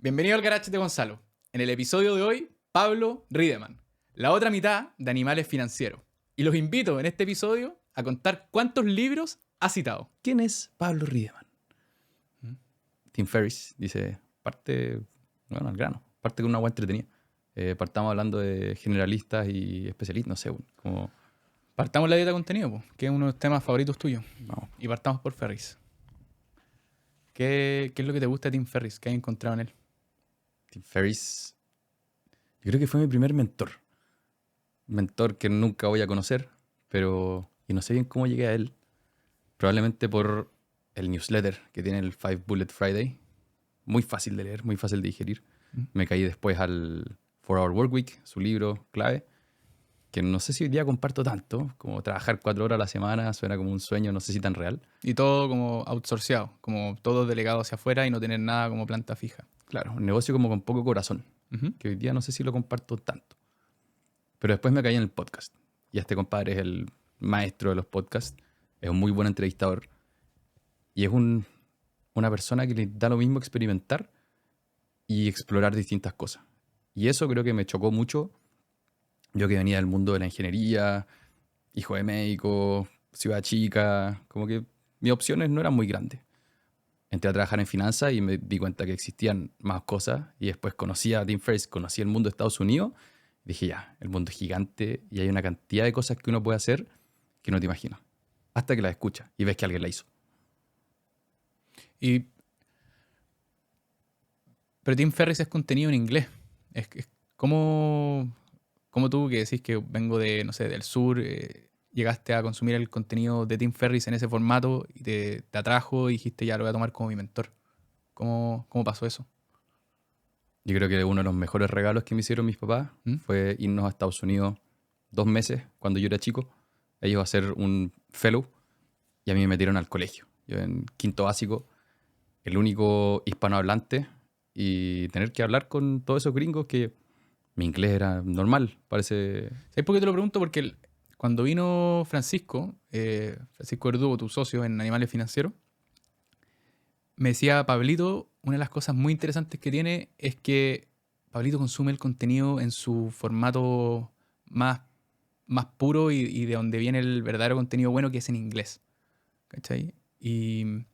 Bienvenido al Garage de Gonzalo. En el episodio de hoy, Pablo Riedemann, la otra mitad de Animales Financieros. Y los invito en este episodio a contar cuántos libros ha citado. ¿Quién es Pablo Riedemann? Tim Ferriss dice, parte, bueno, al grano, parte con una agua entretenida. Partamos hablando de generalistas y especialistas, no sé, como... Partamos la dieta de contenido, po, que es uno de los temas favoritos tuyos. No, Y partamos por Ferriss. ¿Qué es lo que te gusta de Tim Ferriss? ¿Qué has encontrado en él? Tim Ferriss, yo creo que fue mi primer mentor. Mentor que nunca voy a conocer, pero... Y no sé bien cómo llegué a él. Probablemente por el newsletter que tiene el 5 Bullet Friday. Muy fácil de leer, muy fácil de digerir. Me caí después al 4 Hour Workweek, su libro clave, que no sé si hoy día comparto tanto, como trabajar 4 horas a la semana, suena como un sueño, no sé si tan real. Y todo como outsourceado, como todo delegado hacia afuera y no tener nada como planta fija. Claro, un negocio como con poco corazón, Ujú. que hoy día no sé si lo comparto tanto. Pero después me caí en el podcast. Y este compadre es el maestro de los podcasts, es un muy buen entrevistador y es una persona que le da lo mismo experimentar y explorar distintas cosas. Y eso creo que me chocó mucho. Yo que venía del mundo de la ingeniería, hijo de médico, ciudad chica, como que mis opciones no eran muy grandes. Entré a trabajar en finanzas y me di cuenta que existían más cosas y después conocí a Tim Ferriss, conocí el mundo de Estados Unidos y dije ya, el mundo es gigante y hay una cantidad de cosas que uno puede hacer que no te imaginas. Hasta que las escuchas y ves que alguien la hizo. Y, pero Tim Ferriss es contenido en inglés. ¿Cómo, cómo tú que decís que vengo de, no sé, del sur, llegaste a consumir el contenido de Tim Ferriss en ese formato y te atrajo y dijiste ya lo voy a tomar como mi mentor? ¿Cómo pasó eso? Yo creo que uno de los mejores regalos que me hicieron mis papás ¿Mm? fue irnos a Estados Unidos 2 meses cuando yo era chico. Ellos a hacer un fellow y a mí me metieron al colegio. Yo en quinto básico, el único hispanohablante y tener que hablar con todos esos gringos que mi inglés era normal, parece... ¿Sabes por qué te lo pregunto? Porque cuando vino Francisco, Francisco Verdugo, tu socio en Animales Financieros, me decía Pablito, una de las cosas muy interesantes que tiene es que Pablito consume el contenido en su formato más, más puro y de donde viene el verdadero contenido bueno, que es en inglés. ¿Cachai? Y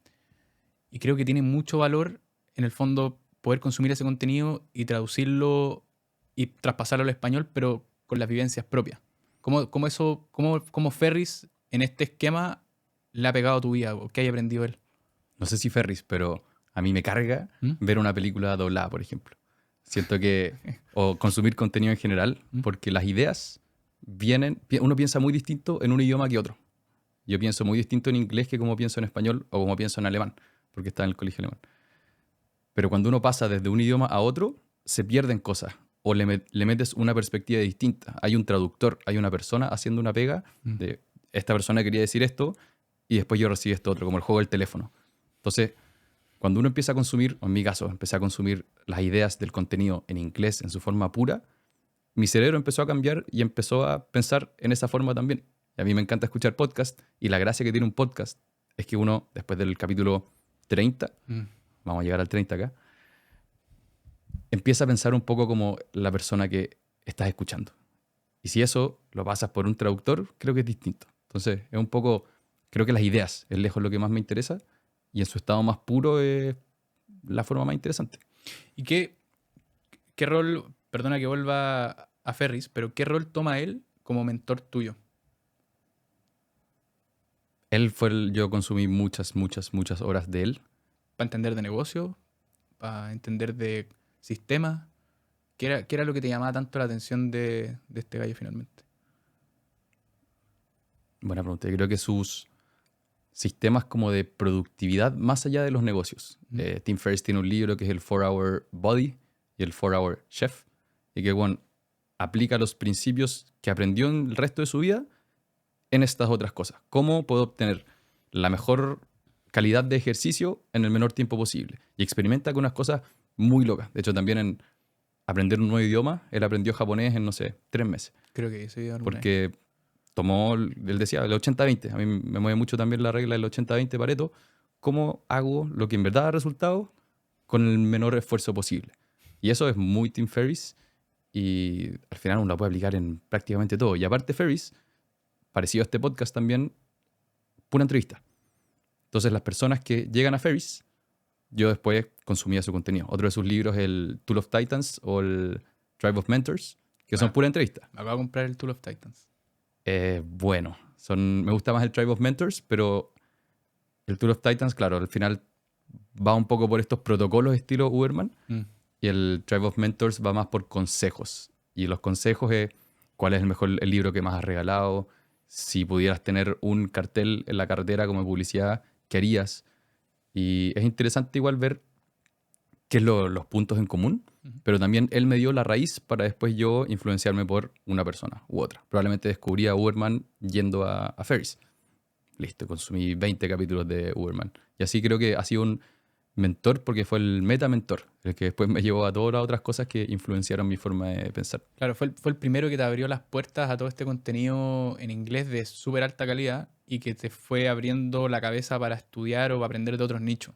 creo que tiene mucho valor, en el fondo, poder consumir ese contenido y traducirlo y traspasarlo al español, pero con las vivencias propias. ¿Cómo Ferris en este esquema le ha pegado a tu vida? ¿O qué hay aprendido él? No sé si Ferris, pero a mí me carga ¿Mm? ver una película doblada, por ejemplo. Siento que... O consumir contenido en general, ¿Mm? porque las ideas vienen... Uno piensa muy distinto en un idioma que otro. Yo pienso muy distinto en inglés que como pienso en español o como pienso en alemán, porque estaba en el colegio alemán. Pero cuando uno pasa desde un idioma a otro, se pierden cosas o le metes una perspectiva distinta. Hay un traductor, hay una persona haciendo una pega ¿Mm? de esta persona quería decir esto y después yo recibí esto otro, como el juego del teléfono. Entonces, cuando uno empieza a consumir, o en mi caso, empecé a consumir las ideas del contenido en inglés en su forma pura, mi cerebro empezó a cambiar y empezó a pensar en esa forma también. Y a mí me encanta escuchar podcast y la gracia que tiene un podcast es que uno, después del capítulo 30, ¿Mm? vamos a llegar al 30 acá, empieza a pensar un poco como la persona que estás escuchando. Y si eso lo pasas por un traductor, creo que es distinto. Entonces, es un poco, creo que las ideas es lejos lo que más me interesa y en su estado más puro es la forma más interesante. ¿Y qué rol, perdona que vuelva a Ferris, pero qué rol toma él como mentor tuyo? Yo consumí muchas horas de él. ¿Para entender de negocio? ¿Para entender de sistemas? ¿Qué era lo que te llamaba tanto la atención de este gallo finalmente? Buena pregunta. Yo creo que sus sistemas como de productividad más allá de los negocios. ¿Mm? Tim Ferriss tiene un libro que es el 4 Hour Body y el 4 Hour Chef. Y que, bueno, aplica los principios que aprendió en el resto de su vida en estas otras cosas. ¿Cómo puedo obtener la mejor calidad de ejercicio en el menor tiempo posible? Y experimenta con unas cosas muy locas. De hecho, también en aprender un nuevo idioma, él aprendió japonés en, no sé, 3 meses. Creo que sí, alguna vez. Porque tomó, él decía, el 80-20. A mí me mueve mucho también la regla del 80-20 Pareto. ¿Cómo hago lo que en verdad da resultado con el menor esfuerzo posible. Y eso es muy Tim Ferriss y al final uno lo puede aplicar en prácticamente todo. Y aparte Ferriss, parecido a este podcast también, pura entrevista. Entonces las personas que llegan a Ferriss, yo después consumía su contenido. Otro de sus libros es el Tool of Titans o el Tribe of Mentors, que son Bueno, pura entrevista. me acabo de comprar el Tool of Titans. Bueno, me gusta más el Tribe of Mentors, pero el Tool of Titans, claro, al final va un poco por estos protocolos estilo Uberman y el Tribe of Mentors va más por consejos. Y los consejos es cuál es el libro que más has regalado, si pudieras tener un cartel en la carretera como publicidad, ¿qué harías? Y es interesante igual ver qué es los puntos en común, pero también él me dio la raíz para después yo influenciarme por una persona u otra. Probablemente descubrí a Uberman yendo a Ferris. Listo, consumí 20 capítulos de Uberman. Y así creo que ha sido un mentor porque fue el meta-mentor, el que después me llevó a todas las otras cosas que influenciaron mi forma de pensar. Claro, fue el primero que te abrió las puertas a todo este contenido en inglés de súper alta calidad y que te fue abriendo la cabeza para estudiar o para aprender de otros nichos.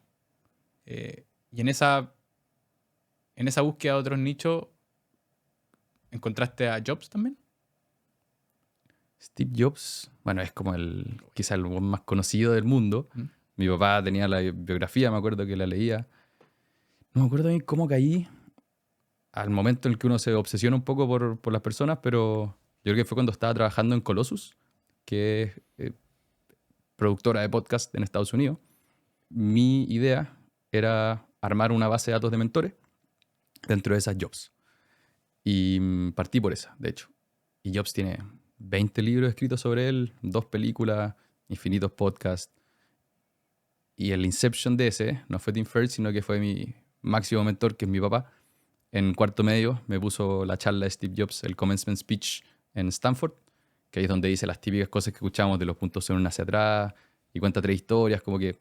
Y en esa búsqueda de otros nichos, ¿encontraste a Jobs también? Steve Jobs, bueno, es como quizá el más conocido del mundo. Mi papá tenía la biografía, me acuerdo que la leía. No me acuerdo bien cómo caí al momento en el que uno se obsesiona un poco por las personas, pero yo creo que fue cuando estaba trabajando en Colossus, que es productora de podcast en Estados Unidos. Mi idea era armar una base de datos de mentores dentro de esas Jobs. Y partí por esa, de hecho. Y Jobs tiene 20 libros escritos sobre él, 2 películas, infinitos podcasts. Y el Inception de ese no fue Tim Ferriss, sino que fue mi máximo mentor, que es mi papá. En cuarto medio me puso la charla de Steve Jobs, el commencement speech en Stanford, que ahí es donde dice las típicas cosas que escuchamos de los puntos en hacia atrás y cuenta 3 historias, como que es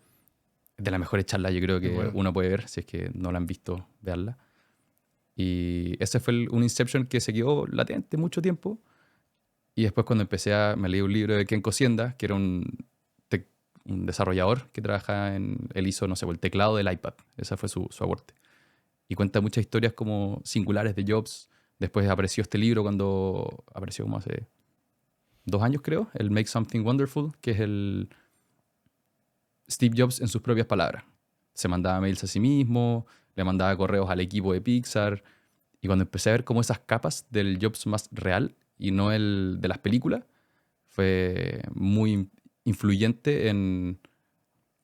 de las mejores charlas yo creo que Bueno. uno puede ver, si es que no la han visto, veanla. Y ese fue un Inception que se quedó latente mucho tiempo. Y después cuando me leí un libro de Ken Kosienda, que era un desarrollador que trabaja él hizo, no sé, el teclado del iPad. Ese fue su aporte. Y cuenta muchas historias como singulares de Jobs. Después apareció este libro cuando apareció como hace 2 años, creo, el Make Something Wonderful, que es el Steve Jobs en sus propias palabras. Se mandaba mails a sí mismo, le mandaba correos al equipo de Pixar. Y cuando empecé a ver como esas capas del Jobs más real y no el de las películas, fue muy influyente en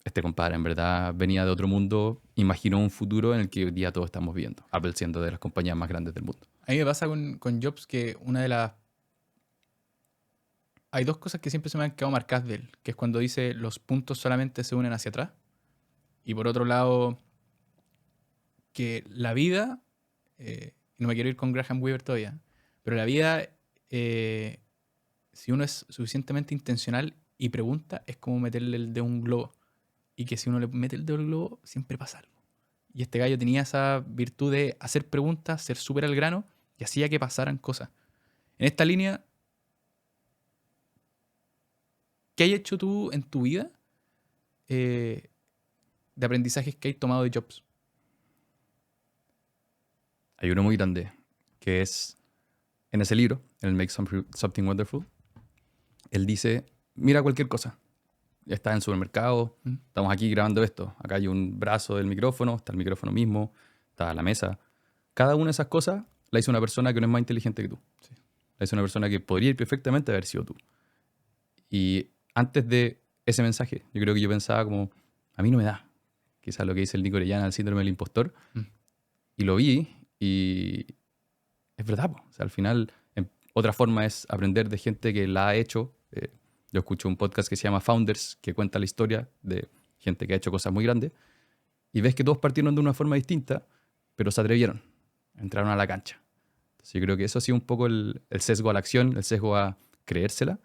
este compadre. En verdad venía de otro mundo, imaginó un futuro en el que hoy día todos estamos viviendo. Apple siendo de las compañías más grandes del mundo. A mí me pasa con Jobs que una de las... Hay 2 cosas que siempre se me han quedado marcadas de él, que es cuando dice los puntos solamente se unen hacia atrás. Y por otro lado, que la vida, no me quiero ir con Graham Weaver todavía, pero la vida, si uno es suficientemente intencional y pregunta, es como meterle el dedo a un globo. Y que si uno le mete el dedo al globo, siempre pasa algo. Y este gallo tenía esa virtud de hacer preguntas, ser súper al grano, y hacía que pasaran cosas. En esta línea, ¿qué has hecho tú en tu vida de aprendizajes que has tomado de Jobs? Hay uno muy grande, que es en ese libro, en el Make Something Wonderful. Él dice, mira cualquier cosa. Estás en el supermercado, estamos aquí grabando esto. Acá hay un brazo del micrófono, está el micrófono mismo, está la mesa. Cada una de esas cosas la hizo una persona que no es más inteligente que tú. Sí. La hizo una persona que podría ir perfectamente haber sido tú. Y antes de ese mensaje, yo creo que yo pensaba como, a mí no me da. Quizás lo que dice el Nico Orellana, el síndrome del impostor. Y lo vi y es verdad. O sea, al final, otra forma es aprender de gente que la ha hecho. Yo escucho un podcast que se llama Founders, que cuenta la historia de gente que ha hecho cosas muy grandes. Y ves que todos partieron de una forma distinta, pero se atrevieron, entraron a la cancha. Entonces yo creo que eso ha sido un poco el sesgo a la acción, el sesgo a creérsela.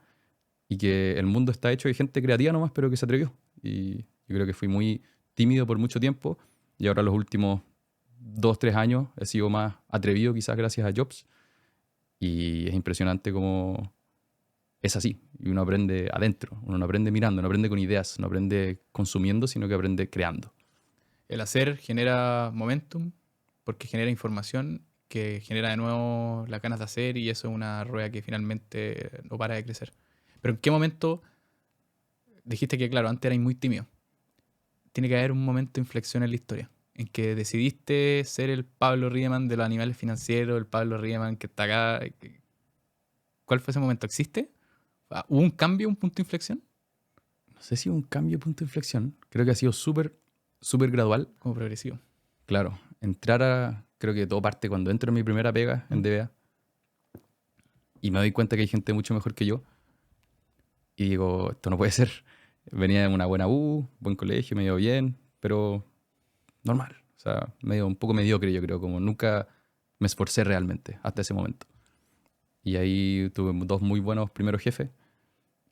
Y que el mundo está hecho de gente creativa nomás, pero que se atrevió. Y yo creo que fui muy tímido por mucho tiempo. Y ahora los últimos 2-3 años he sido más atrevido, quizás gracias a Jobs. Y es impresionante cómo es así. Y uno aprende adentro. Uno no aprende mirando, no aprende con ideas, no aprende consumiendo, sino que aprende creando. El hacer genera momentum porque genera información que genera de nuevo las ganas de hacer y eso es una rueda que finalmente no para de crecer. Pero ¿en qué momento dijiste que, claro, antes eras muy tímido? Tiene que haber un momento de inflexión en la historia en que decidiste ser el Pablo Riemann de los animales financieros, el Pablo Riemann que está acá. ¿Cuál fue ese momento? ¿Existe? ¿Hubo un cambio, un punto de inflexión? No sé si un cambio, punto de inflexión. Creo que ha sido súper, súper gradual. Como progresivo. Claro, creo que todo parte cuando entro en mi primera pega en DBA y me doy cuenta que hay gente mucho mejor que yo y digo, esto no puede ser. Venía de una buena U, buen colegio, me dio bien, pero normal. O sea, medio un poco mediocre, yo creo, como nunca me esforcé realmente hasta ese momento. Y ahí tuve dos muy buenos primeros jefes,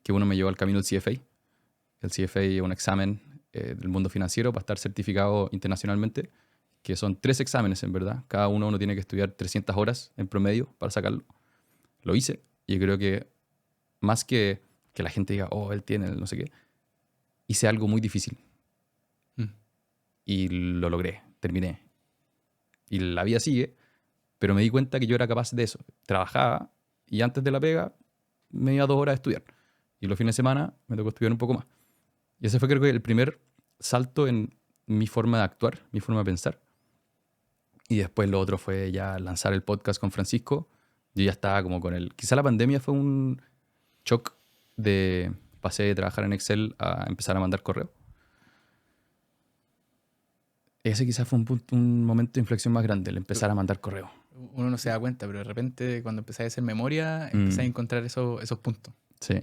que uno me llevó al camino del CFA. El CFA es un examen del mundo financiero para estar certificado internacionalmente, que son 3 exámenes en verdad. Cada uno tiene que estudiar 300 horas en promedio para sacarlo. Lo hice y creo que más que la gente diga, oh, él tiene, no sé qué, hice algo muy difícil Mm. y lo logré, terminé. Y la vida sigue, pero me di cuenta que yo era capaz de eso. Trabajaba y antes de la pega me iba 2 horas a estudiar. Y los fines de semana me tocó estudiar un poco más. Y ese fue creo que el primer salto en mi forma de actuar, mi forma de pensar. Y después lo otro fue ya lanzar el podcast con Francisco. Yo ya estaba como con el... Quizá la pandemia fue un shock de... Pasé de trabajar en Excel a empezar a mandar correo. Ese quizás fue un momento de inflexión más grande, el empezar a mandar correo. Uno no se da cuenta, pero de repente cuando empezáis a hacer memoria, empezáis a encontrar esos puntos. Sí.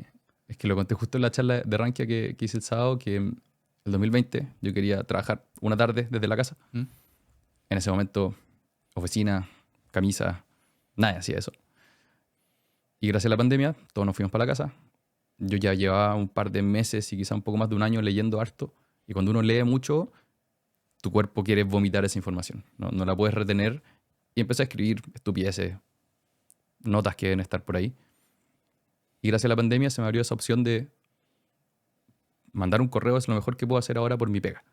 Es que lo conté justo en la charla de Rankia que hice el sábado, que en el 2020 yo quería trabajar una tarde desde la casa. ¿Mm? En ese momento, oficina, camisa, nadie hacía eso. Y gracias a la pandemia, todos nos fuimos para la casa. Yo ya llevaba un par de meses y quizá un poco más de un año leyendo harto. Y cuando uno lee mucho, tu cuerpo quiere vomitar esa información. No la puedes retener. Y empecé a escribir estupideces, notas que deben estar por ahí. Y gracias a la pandemia se me abrió esa opción de mandar un correo, es lo mejor que puedo hacer ahora por mi pega.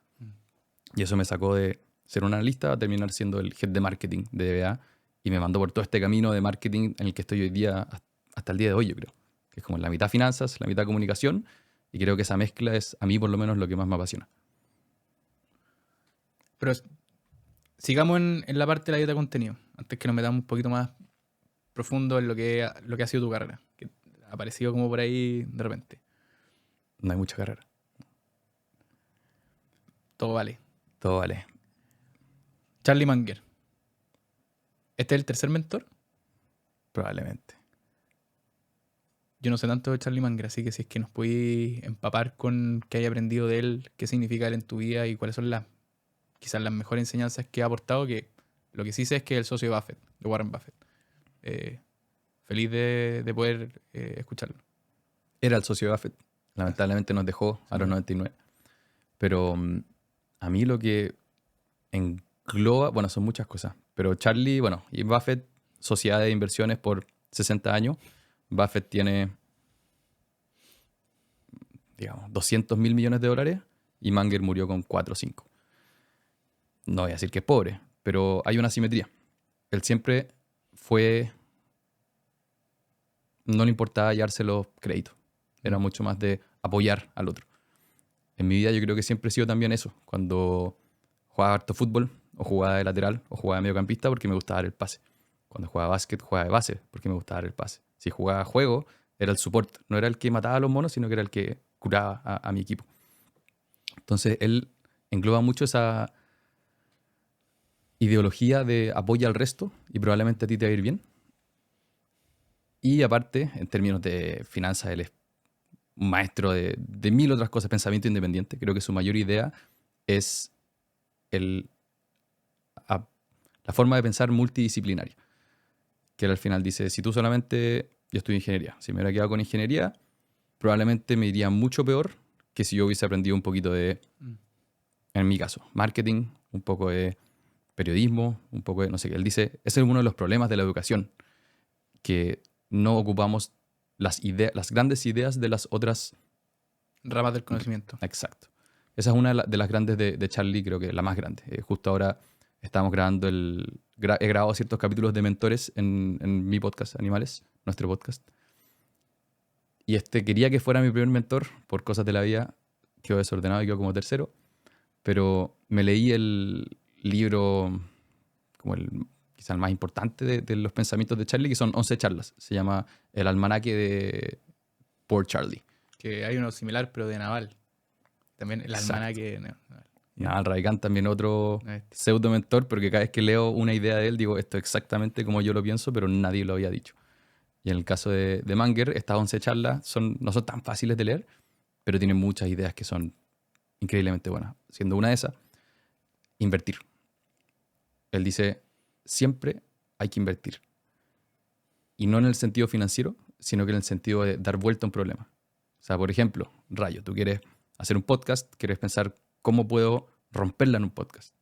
Y eso me sacó de ser un analista a terminar siendo el head de marketing de DBA y me mandó por todo este camino de marketing en el que estoy hoy día, hasta el día de hoy, yo creo. Que es como la mitad finanzas, la mitad comunicación, y creo que esa mezcla es, a mí por lo menos, lo que más me apasiona. Pero sigamos en la parte de la dieta de contenido, antes que nos metamos un poquito más profundo en lo que ha sido tu carrera, que ha aparecido como por ahí de repente. No hay mucha carrera. Todo vale. Todo vale. Charlie Munger. ¿Este es el tercer mentor? Probablemente. Yo no sé tanto de Charlie Munger, así que si es que nos podéis empapar con qué hay aprendido de él, qué significa él en tu vida y cuáles son quizás las mejores enseñanzas que ha aportado, que lo que sí sé es que es el socio de Buffett, de Warren Buffett. Feliz de poder escucharlo. Era el socio de Buffett. Lamentablemente nos dejó a los 99. Pero a mí lo que engloba, bueno, son muchas cosas, pero Charlie, bueno, y Buffett, sociedad de inversiones por 60 años. Buffett tiene, digamos, 200.000 millones de dólares y Munger murió con 4 o 5. No voy a decir que es pobre, pero hay una simetría. Él siempre no le importaba hallarse los créditos. Era mucho más de apoyar al otro. En mi vida yo creo que siempre he sido también eso. Cuando jugaba harto fútbol, o jugaba de lateral, o jugaba de mediocampista, porque me gustaba dar el pase. Cuando jugaba básquet, jugaba de base, porque me gustaba dar el pase. Si jugaba juego, era el support. No era el que mataba a los monos, sino que era el que curaba a mi equipo. Entonces él engloba mucho esa ideología de apoya al resto y probablemente a ti te va a ir bien. Y aparte, en términos de finanzas, él es un maestro de 1000 otras cosas, pensamiento independiente. Creo que su mayor idea es la forma de pensar multidisciplinaria. Que él al final dice, si tú solamente, yo estudio ingeniería, si me hubiera quedado con ingeniería, probablemente me iría mucho peor que si yo hubiese aprendido un poquito de, en mi caso, marketing, un poco de periodismo, un poco de no sé qué. Él dice, ese es uno de los problemas de la educación, que no ocupamos las grandes ideas de las otras ramas del conocimiento. Exacto. Esa es una de las grandes de Charlie, creo que la más grande. Justo ahora estamos grabando he grabado ciertos capítulos de mentores en mi podcast, Animales, nuestro podcast. Y quería que fuera mi primer mentor, por cosas de la vida, quedó desordenado y quedó como tercero. Pero me leí el libro, como quizá el más importante de los pensamientos de Charlie, que son 11 charlas. Se llama El almanaque de Poor Charlie. Que hay uno similar, pero de Naval. También el Exacto. almanaque de Naval. Naval Ravikant también otro No, este. pseudo mentor, porque cada vez que leo una idea de él, digo, esto es exactamente como yo lo pienso, pero nadie lo había dicho. Y en el caso de Manger, estas 11 charlas no son tan fáciles de leer, pero tienen muchas ideas que son increíblemente buenas. Siendo una de esas, invertir. Él dice, siempre hay que invertir. Y no en el sentido financiero, sino que en el sentido de dar vuelta a un problema. O sea, por ejemplo, Rayo, tú quieres hacer un podcast, quieres pensar cómo puedo romperla en un podcast.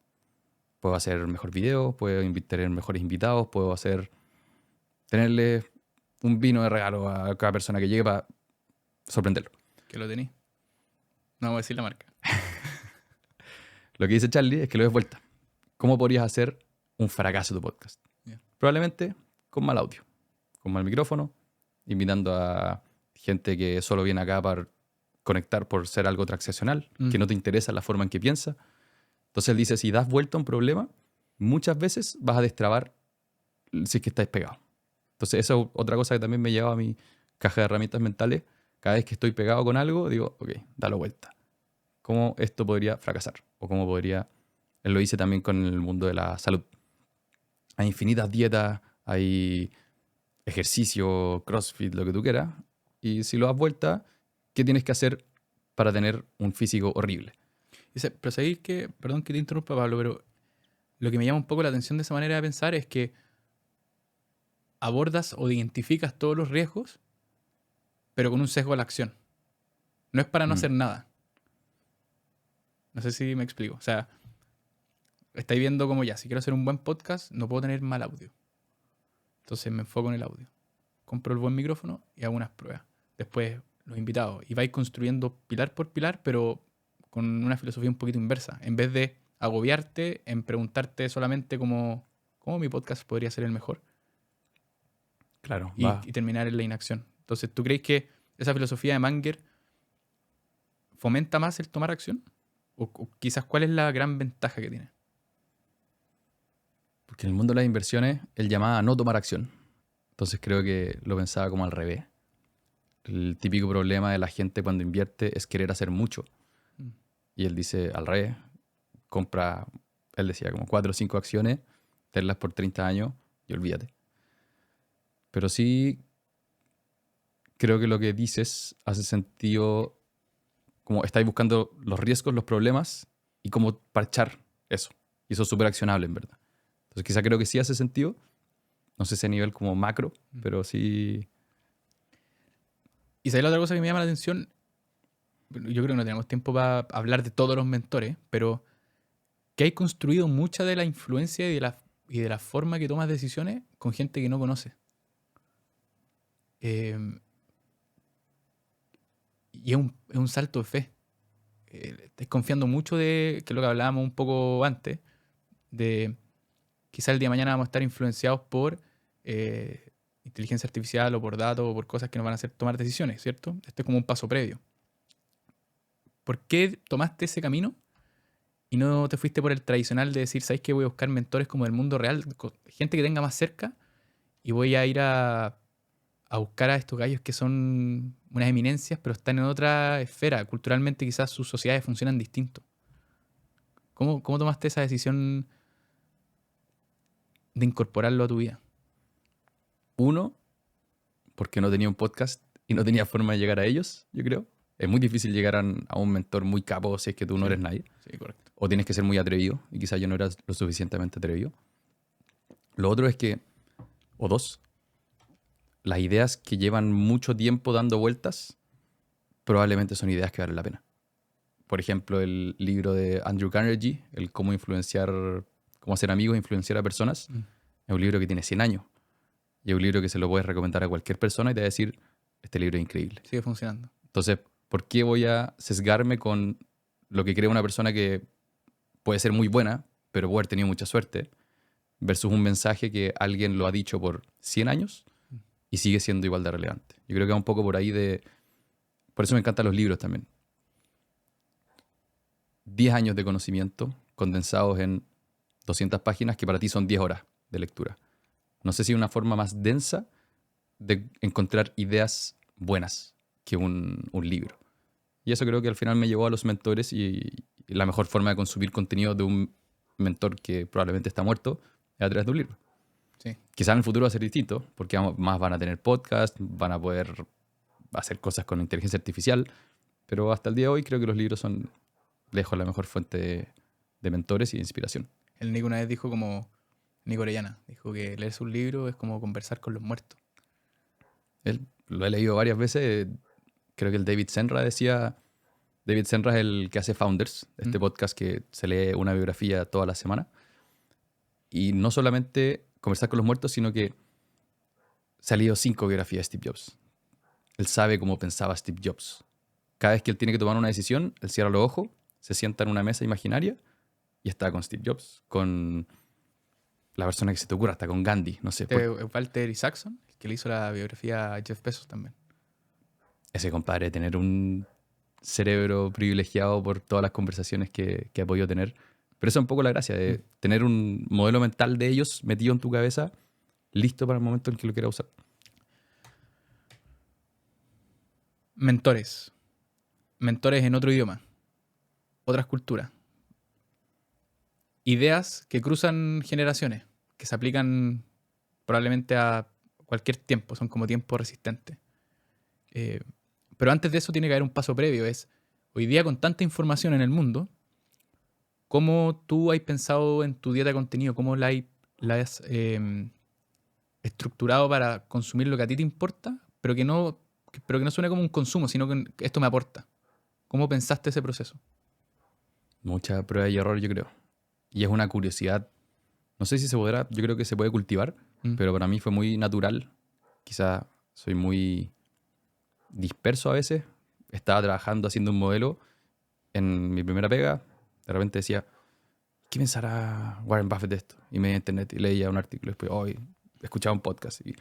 Puedo hacer mejor video, puedo tener mejores invitados, puedo tenerle un vino de regalo a cada persona que llegue para sorprenderlo. Que lo tení. No vamos a decir la marca. Lo que dice Charlie es que lo des vuelta. ¿Cómo podrías hacer un fracaso tu podcast? Yeah. Probablemente con mal audio, con mal micrófono, invitando a gente que solo viene acá para conectar por ser algo transaccional, que no te interesa la forma en que piensa. Entonces él dice, si das vuelta a un problema, muchas veces vas a destrabar si es que estáis pegado. Entonces eso es otra cosa que también me lleva a mi caja de herramientas mentales. Cada vez que estoy pegado con algo, digo, ok, dalo vuelta. ¿Cómo esto podría fracasar? O cómo podría... Él lo dice también con el mundo de la salud. Hay infinitas dietas, hay ejercicio, CrossFit, lo que tú quieras. Y si lo das vuelta, ¿qué tienes que hacer para tener un físico horrible? Pero sabéis que, perdón que te interrumpa, Pablo, pero lo que me llama un poco la atención de esa manera de pensar es que abordas o identificas todos los riesgos, pero con un sesgo a la acción. No es para no hacer nada. No sé si me explico. O sea, estáis viendo como ya, si quiero hacer un buen podcast, no puedo tener mal audio. Entonces me enfoco en el audio. Compro el buen micrófono y hago unas pruebas. Después los invitados. Y vais construyendo pilar por pilar, pero con una filosofía un poquito inversa. En vez de agobiarte en preguntarte solamente cómo mi podcast podría ser el mejor. Claro, Y terminar en la inacción. Entonces, ¿tú crees que esa filosofía de Manger fomenta más el tomar acción? O quizás, ¿cuál es la gran ventaja que tiene? Porque en el mundo de las inversiones él llamaba a no tomar acción. Entonces creo que lo pensaba como al revés. El típico problema de la gente cuando invierte es querer hacer mucho. Y él dice al revés, él decía como 4 o 5 acciones, tenerlas por 30 años y olvídate. Pero sí creo que lo que dices hace sentido, como estáis buscando los riesgos, los problemas y cómo parchar eso. Y eso es súper accionable, en verdad. Entonces quizá creo que sí hace sentido. No sé si a nivel como macro, pero sí... Y sabes la otra cosa que me llama la atención, yo creo que no tenemos tiempo para hablar de todos los mentores, pero que hay construido mucha de la influencia y de la forma que tomas decisiones con gente que no conoce. Y es un salto de fe. Estás confiando mucho que es lo que hablábamos un poco antes, de quizá el día de mañana vamos a estar influenciados por inteligencia artificial o por datos o por cosas que nos van a hacer tomar decisiones, ¿cierto? Este es como un paso previo. ¿Por qué tomaste ese camino y no te fuiste por el tradicional de decir, ¿sabes qué? Voy a buscar mentores como del mundo real, gente que tenga más cerca, y voy a ir a buscar a estos gallos que son unas eminencias, pero están en otra esfera? Culturalmente quizás sus sociedades funcionan distinto. ¿Cómo tomaste esa decisión de incorporarlo a tu vida? Uno, porque no tenía un podcast y no tenía forma de llegar a ellos, yo creo. Es muy difícil llegar a un mentor muy capo si es que tú no eres nadie. Sí, correcto. O tienes que ser muy atrevido, y quizás yo no era lo suficientemente atrevido. Lo otro es que, o dos, las ideas que llevan mucho tiempo dando vueltas probablemente son ideas que valen la pena. Por ejemplo, el libro de Andrew Carnegie, el cómo hacer amigos e influenciar a personas, es un libro que tiene 100 años. Y es un libro que se lo puedes recomendar a cualquier persona y te va a decir, este libro es increíble. Sigue funcionando. Entonces, ¿por qué voy a sesgarme con lo que crea una persona que puede ser muy buena, pero puede haber tenido mucha suerte, versus un mensaje que alguien lo ha dicho por 100 años y sigue siendo igual de relevante. Yo creo que va un poco por ahí de... Por eso me encantan los libros también. 10 años de conocimiento condensados en 200 páginas que para ti son 10 horas de lectura. No sé si hay una forma más densa de encontrar ideas buenas que un libro. Y eso creo que al final me llevó a los mentores y la mejor forma de consumir contenido de un mentor que probablemente está muerto es a través de un libro. Sí. Quizás en el futuro va a ser distinto, porque más van a tener podcast, van a poder hacer cosas con inteligencia artificial, pero hasta el día de hoy creo que los libros son lejos la mejor fuente de mentores y de inspiración. El Nico una vez dijo como... Nico Orellana dijo que leerse un libro es como conversar con los muertos. Él lo he leído varias veces. Creo que el David Senra decía... David Senra es el que hace Founders, este podcast que se lee una biografía toda la semana. Y no solamente conversar con los muertos, sino que se ha leído 5 biografías de Steve Jobs. Él sabe cómo pensaba Steve Jobs. Cada vez que él tiene que tomar una decisión, él cierra los ojos, se sienta en una mesa imaginaria y está con Steve Jobs, con la persona que se te ocurra, hasta con Gandhi, no sé. Walter Isaacson, el que le hizo la biografía a Jeff Bezos también. Ese compadre, tener un cerebro privilegiado por todas las conversaciones que ha podido tener. Pero esa es un poco la gracia, de tener un modelo mental de ellos metido en tu cabeza, listo para el momento en que lo quieras usar. Mentores. Mentores en otro idioma. Otras culturas. Ideas que cruzan generaciones, que se aplican probablemente a cualquier tiempo, son como tiempo resistente. Pero antes de eso tiene que haber un paso previo, es hoy día con tanta información en el mundo, ¿cómo tú has pensado en tu dieta de contenido? ¿Cómo la has estructurado para consumir lo que a ti te importa, pero que no suene como un consumo, sino que esto me aporta? ¿Cómo pensaste ese proceso? Mucha prueba y error, yo creo. Y es una curiosidad. No sé si se podrá, yo creo que se puede cultivar, pero para mí fue muy natural. Quizá soy muy disperso a veces. Estaba trabajando haciendo un modelo en mi primera pega. De repente decía, ¿qué pensará Warren Buffett de esto? Y me iba a internet y leía un artículo. Después, hoy escuchaba un podcast. Y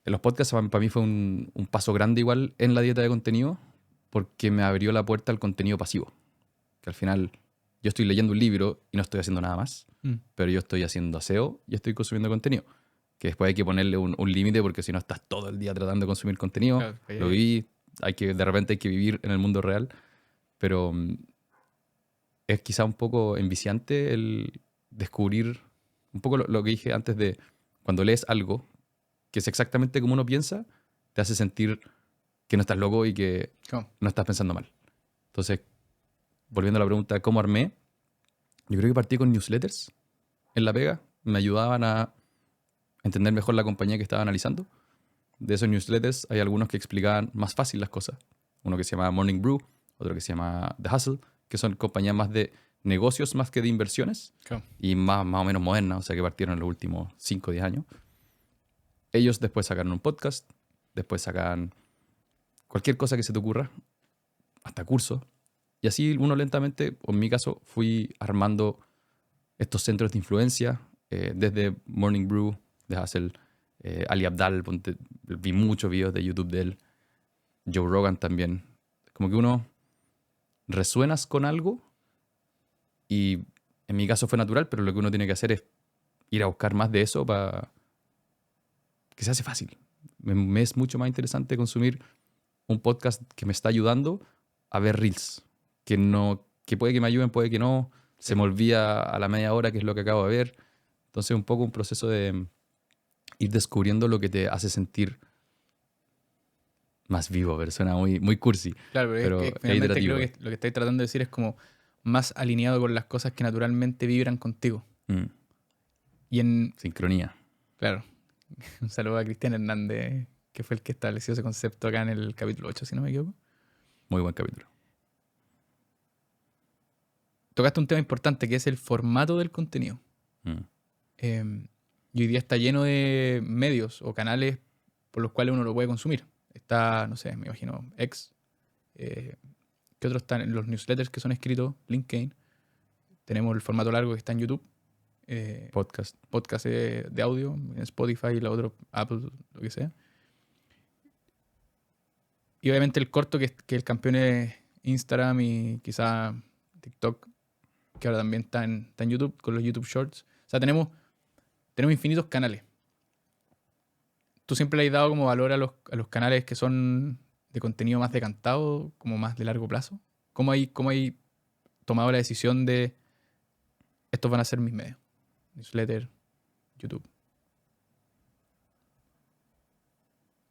en los podcasts para mí fue un paso grande igual en la dieta de contenido, porque me abrió la puerta al contenido pasivo. Que al final yo estoy leyendo un libro y no estoy haciendo nada más, pero yo estoy haciendo aseo y estoy consumiendo contenido. Que después hay que ponerle un límite, porque si no estás todo el día tratando de consumir contenido. Claro, Lo viví, de repente hay que vivir en el mundo real, pero es quizá un poco enviciante el descubrir un poco lo que dije antes de cuando lees algo que es exactamente como uno piensa, te hace sentir que no estás loco y que no estás pensando mal. Entonces, volviendo a la pregunta de cómo armé, yo creo que partí con newsletters en la pega. Me ayudaban a entender mejor la compañía que estaba analizando. De esos newsletters hay algunos que explicaban más fácil las cosas. Uno que se llama Morning Brew, otro que se llama The Hustle, que son compañías más de negocios más que de inversiones, y más o menos modernas, o sea que partieron en los últimos 5 o 10 años. Ellos después sacaron un podcast, después sacan cualquier cosa que se te ocurra, hasta cursos. Y así uno lentamente, o en mi caso, fui armando estos centros de influencia, desde Morning Brew, de Hustle, Ali Abdaal, vi muchos videos de YouTube de él, Joe Rogan también. Como que uno resuenas con algo y en mi caso fue natural, pero lo que uno tiene que hacer es ir a buscar más de eso para que se hace fácil. Me es mucho más interesante consumir un podcast que me está ayudando a ver reels, que puede que me ayuden, puede que no, se me olvida a la media hora qué es lo que acabo de ver. Entonces un poco un proceso de ir descubriendo lo que te hace sentir más vivo, pero suena muy, muy cursi. Claro, pero es que finalmente creo que lo que estáis tratando de decir es como más alineado con las cosas que naturalmente vibran contigo. Y en... Sincronía. Claro. Un saludo a Cristian Hernández, que fue el que estableció ese concepto acá en el capítulo 8, si no me equivoco. Muy buen capítulo. Tocaste un tema importante, que es el formato del contenido. Y hoy día está lleno de medios o canales por los cuales uno lo puede consumir. Está, no sé, me imagino, X, ¿Qué otros están? Los newsletters que son escritos, LinkedIn. Tenemos el formato largo que está en YouTube. Podcast. Podcast de audio, en Spotify y la otra, Apple, lo que sea. Y obviamente el corto, que el campeón es Instagram y quizá TikTok, que ahora también está en YouTube, con los YouTube Shorts. O sea, tenemos infinitos canales. ¿Tú siempre le has dado como valor a los canales que son de contenido más decantado, como más de largo plazo? ¿Cómo hay tomado la decisión de estos van a ser mis medios? Newsletter, YouTube.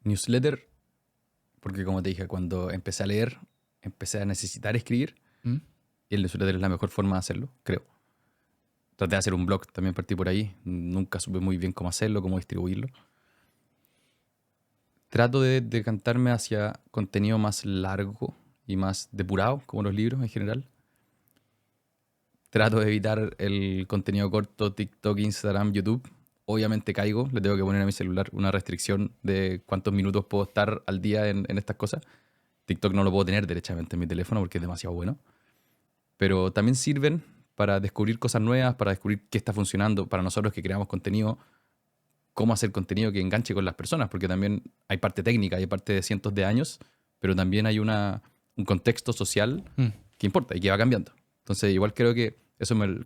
Newsletter, porque como te dije, cuando empecé a leer, empecé a necesitar escribir, ¿Mm? y el newsletter es la mejor forma de hacerlo, creo. Traté de hacer un blog, también partí por ahí. Nunca supe muy bien cómo hacerlo, cómo distribuirlo. Trato de decantarme hacia contenido más largo y más depurado, como los libros en general. Trato de evitar el contenido corto, TikTok, Instagram, YouTube. Obviamente caigo, le tengo que poner a mi celular una restricción de cuántos minutos puedo estar al día en estas cosas. TikTok no lo puedo tener derechamente en mi teléfono porque es demasiado bueno. Pero también sirven para descubrir cosas nuevas, para descubrir qué está funcionando, para nosotros que creamos contenido, cómo hacer contenido que enganche con las personas, porque también hay parte técnica, hay parte de cientos de años, pero también hay un contexto social Mm. que importa y que va cambiando. Entonces, igual creo que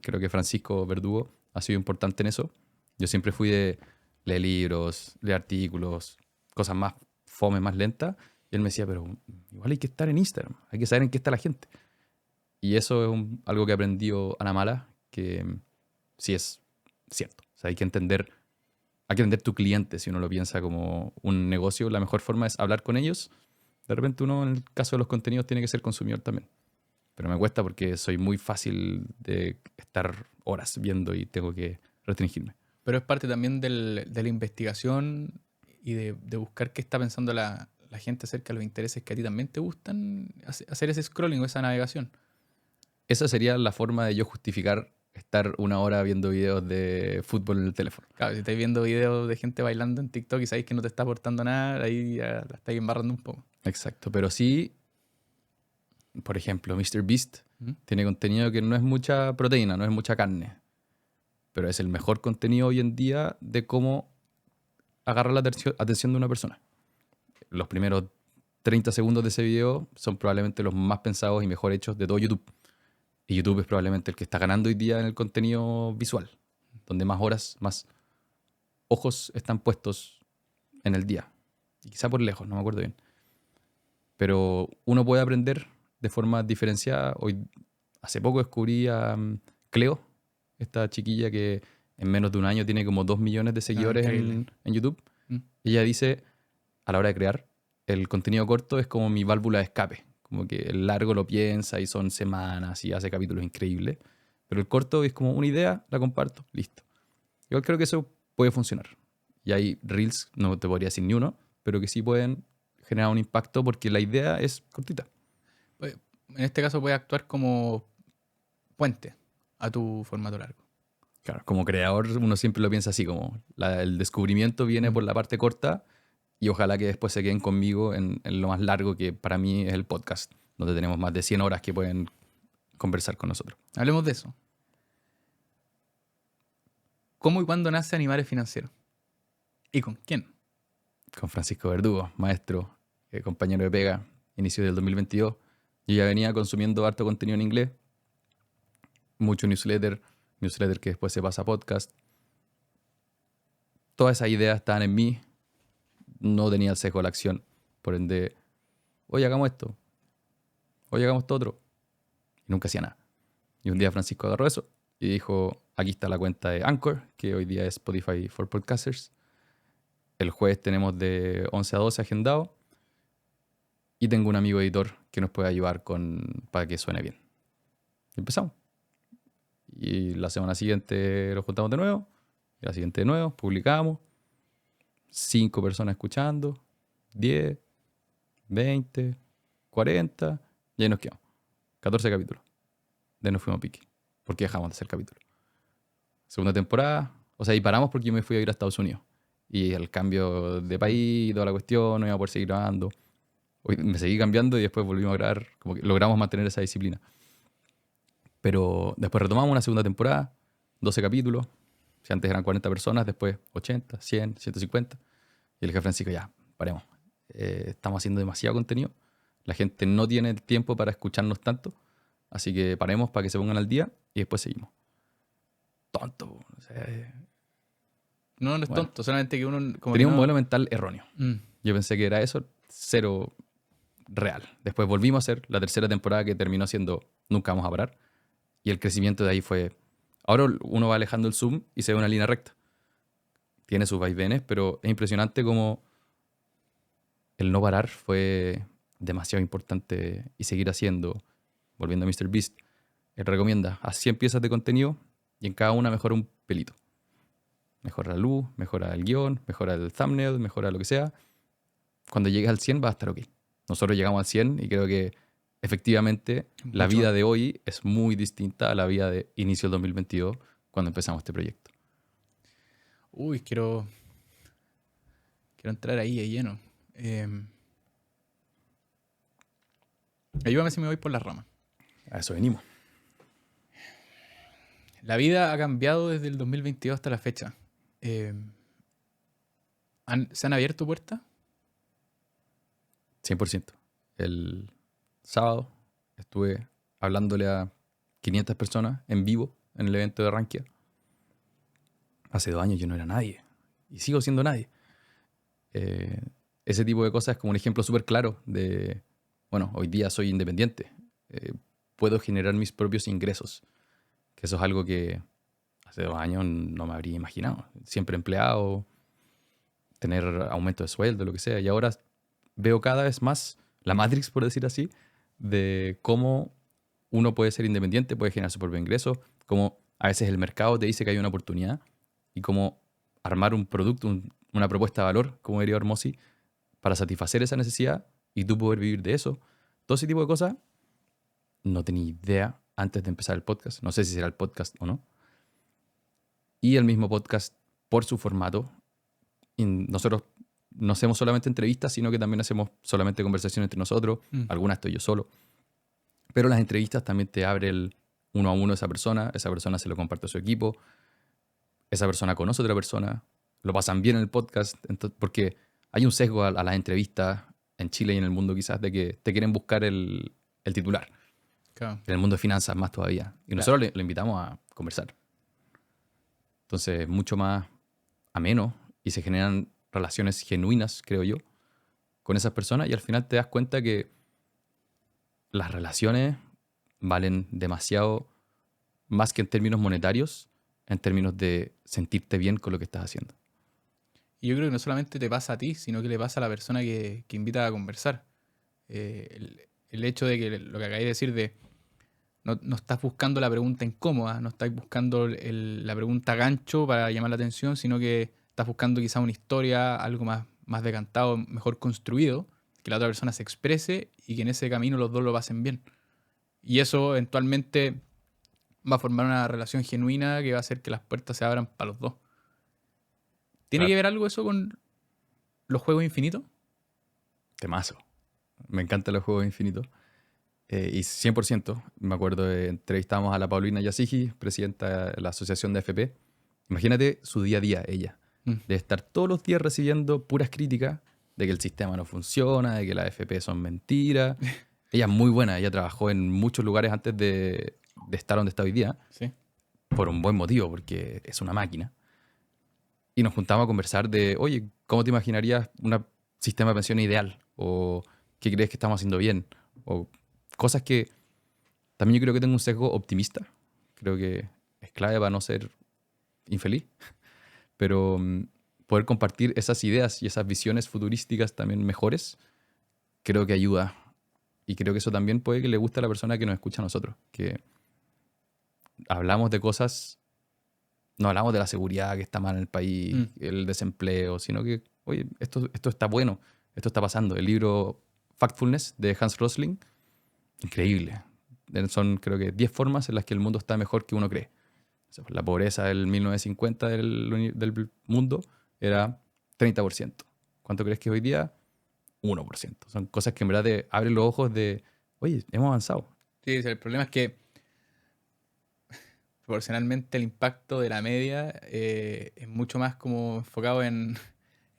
creo que Francisco Verdugo ha sido importante en eso. Yo siempre fui de leer libros, leer artículos, cosas más fome, más lentas, y él me decía, pero igual hay que estar en Instagram, hay que saber en qué está la gente. Y eso es algo que he aprendido a la mala, que sí es cierto. O sea, hay que entender tu cliente si uno lo piensa como un negocio. La mejor forma es hablar con ellos. De repente uno, en el caso de los contenidos, tiene que ser consumidor también. Pero me cuesta porque soy muy fácil de estar horas viendo y tengo que restringirme. Pero es parte también de la investigación y de buscar qué está pensando la gente acerca de los intereses que a ti también te gustan, hacer ese scrolling o esa navegación. Esa sería la forma de yo justificar estar una hora viendo videos de fútbol en el teléfono. Claro, si estáis viendo videos de gente bailando en TikTok y sabéis que no te está aportando nada, ahí ya la estáis embarrando un poco. Exacto, pero sí, por ejemplo, MrBeast ¿Mm? tiene contenido que no es mucha proteína, no es mucha carne, pero es el mejor contenido hoy en día de cómo agarrar la atención de una persona. Los primeros 30 segundos de ese video son probablemente los más pensados y mejor hechos de todo YouTube. Y YouTube es probablemente el que está ganando hoy día en el contenido visual, donde más horas, más ojos están puestos en el día. Y quizá por lejos, no me acuerdo bien. Pero uno puede aprender de forma diferenciada. Hace poco descubrí a Cleo, esta chiquilla que en menos de un año tiene como 2 millones de seguidores Increíble. en YouTube. ¿Mm? Ella dice, a la hora de crear, el contenido corto es como mi válvula de escape. Como que el largo lo piensa y son semanas y hace capítulos increíbles. Pero el corto es como una idea, la comparto, listo. Yo creo que eso puede funcionar. Y hay reels, no te podría decir ni uno, pero que sí pueden generar un impacto porque la idea es cortita. Pues, en este caso puede actuar como puente a tu formato largo. Claro, como creador uno siempre lo piensa así, como el descubrimiento viene por la parte corta y ojalá que después se queden conmigo en lo más largo que para mí es el podcast, donde tenemos más de 100 horas que pueden conversar con nosotros. Hablemos de eso. ¿Cómo y cuándo nace Animales Financieros? ¿Y con quién? Con Francisco Verdugo, maestro, compañero de pega, inicio del 2022. Yo ya venía consumiendo harto contenido en inglés, mucho newsletter que después se pasa a podcast. Todas esas ideas estaban en mí, no tenía el sesgo de la acción, por ende, oye, hagamos esto, oye, hagamos esto otro. Y nunca hacía nada. Y un día Francisco agarró eso y dijo, aquí está la cuenta de Anchor, que hoy día es Spotify for Podcasters. El jueves tenemos de 11 a 12 agendado. Y tengo un amigo editor que nos puede ayudar para que suene bien. Y empezamos. Y la semana siguiente lo juntamos de nuevo. Y la siguiente de nuevo, publicamos. 5 personas escuchando. 10, 20, 40. Y ahí nos quedamos. 14 capítulos. De ahí nos fuimos a pique. Porque dejamos de hacer capítulos. Segunda temporada. O sea, y paramos porque yo me fui a ir a Estados Unidos. Y el cambio de país y toda la cuestión, no iba a poder seguir grabando. Me seguí cambiando y después volvimos a grabar, como que logramos mantener esa disciplina. Pero después retomamos una segunda temporada, 12 capítulos. Si antes eran 40 personas, después 80, 100, 150. Y el jefe Francisco, ya, paremos. Estamos haciendo demasiado contenido. La gente no tiene el tiempo para escucharnos tanto. Así que paremos para que se pongan al día y después seguimos. Tonto. O sea, No, no es bueno, tonto, solamente que uno como tenía que un no... modelo mental erróneo. Mm. Yo pensé que era eso, cero real. Después volvimos a hacer la tercera temporada que terminó siendo Nunca vamos a parar. Y el crecimiento de ahí fue... Ahora uno va alejando el zoom y se ve una línea recta. Tiene sus vaivenes, pero es impresionante como el no parar fue demasiado importante y seguir haciendo. Volviendo a MrBeast, él recomienda a 100 piezas de contenido y en cada una mejora un pelito. Mejora la luz, mejora el guión, mejora el thumbnail, mejora lo que sea. Cuando llegues al 100 va a estar ok. Nosotros llegamos al 100 y creo que efectivamente la Mucho vida más. de hoy es muy distinta a la vida de inicio del 2022 cuando empezamos este proyecto. Uy, quiero entrar ahí de lleno. Ayúdame si me voy por las ramas. A eso venimos. La vida ha cambiado desde el 2022 hasta la fecha. ¿Se han abierto puertas? 100%. El sábado estuve hablándole a 500 personas en vivo en el evento de Rankia. Hace 2 años yo no era nadie y sigo siendo nadie. Ese tipo de cosas es como un ejemplo súper claro de, bueno, hoy día soy independiente. Puedo generar mis propios ingresos, que eso es algo que hace 2 años no me habría imaginado. Siempre empleado, tener aumento de sueldo, lo que sea. Y ahora veo cada vez más la Matrix, por decir así, de cómo uno puede ser independiente, puede generar su propio ingreso, cómo a veces el mercado te dice que hay una oportunidad y cómo armar un producto, una propuesta de valor, como diría Hormozy, para satisfacer esa necesidad y tú poder vivir de eso. Todo ese tipo de cosas no tenía idea antes de empezar el podcast. No sé si será el podcast o no. Y el mismo podcast, por su formato, nosotros no hacemos solamente entrevistas, sino que también hacemos solamente conversaciones entre nosotros. Mm. Algunas estoy yo solo. Pero las entrevistas también te abre el uno a uno de esa persona se lo comparte a su equipo, esa persona conoce a otra persona, lo pasan bien en el podcast, porque hay un sesgo a las entrevistas en Chile y en el mundo quizás de que te quieren buscar el titular. Claro. En el mundo de finanzas más todavía. Y nosotros le invitamos a conversar. Entonces, mucho más ameno y se generan relaciones genuinas, creo yo, con esas personas y al final te das cuenta que las relaciones valen demasiado más que en términos monetarios, en términos de sentirte bien con lo que estás haciendo. Y yo creo que no solamente te pasa a ti, sino que le pasa a la persona que invita a conversar. El hecho de que lo que acabáis de decir de no estás buscando la pregunta incómoda, no estás buscando la pregunta gancho para llamar la atención, sino que estás buscando quizá una historia, algo más decantado, mejor construido, que la otra persona se exprese y que en ese camino los dos lo pasen bien. Y eso eventualmente va a formar una relación genuina que va a hacer que las puertas se abran para los dos. ¿Tiene Claro. que ver algo eso con los juegos infinitos? Temazo. Me encantan los juegos infinitos. Y 100%, me acuerdo, entrevistamos a la Paulina Yasigi, presidenta de la asociación de AFP. Imagínate su día a día, ella. Mm. De estar todos los días recibiendo puras críticas de que el sistema no funciona, de que las AFP son mentiras. Ella es muy buena, ella trabajó en muchos lugares antes de estar donde está hoy día, Sí. por un buen motivo, porque es una máquina. Y nos juntamos a conversar de, oye, ¿cómo te imaginarías un sistema de pensiones ideal? ¿O qué crees que estamos haciendo bien? O cosas que también yo creo que tengo un sesgo optimista. Creo que es clave para no ser infeliz. Pero poder compartir esas ideas y esas visiones futurísticas también mejores, creo que ayuda. Y creo que eso también puede que le guste a la persona que nos escucha a nosotros. Que hablamos de cosas, no hablamos de la seguridad que está mal en el país, el desempleo, sino que, oye, esto está bueno, esto está pasando. El libro Factfulness de Hans Rosling, increíble. Son, creo que, 10 formas en las que el mundo está mejor que uno cree. La pobreza del 1950 del mundo era 30%. ¿Cuánto crees que hoy día? 1%. Son cosas que en verdad te abren los ojos de, oye, hemos avanzado. Sí, el problema es que proporcionalmente el impacto de la media es mucho más como enfocado en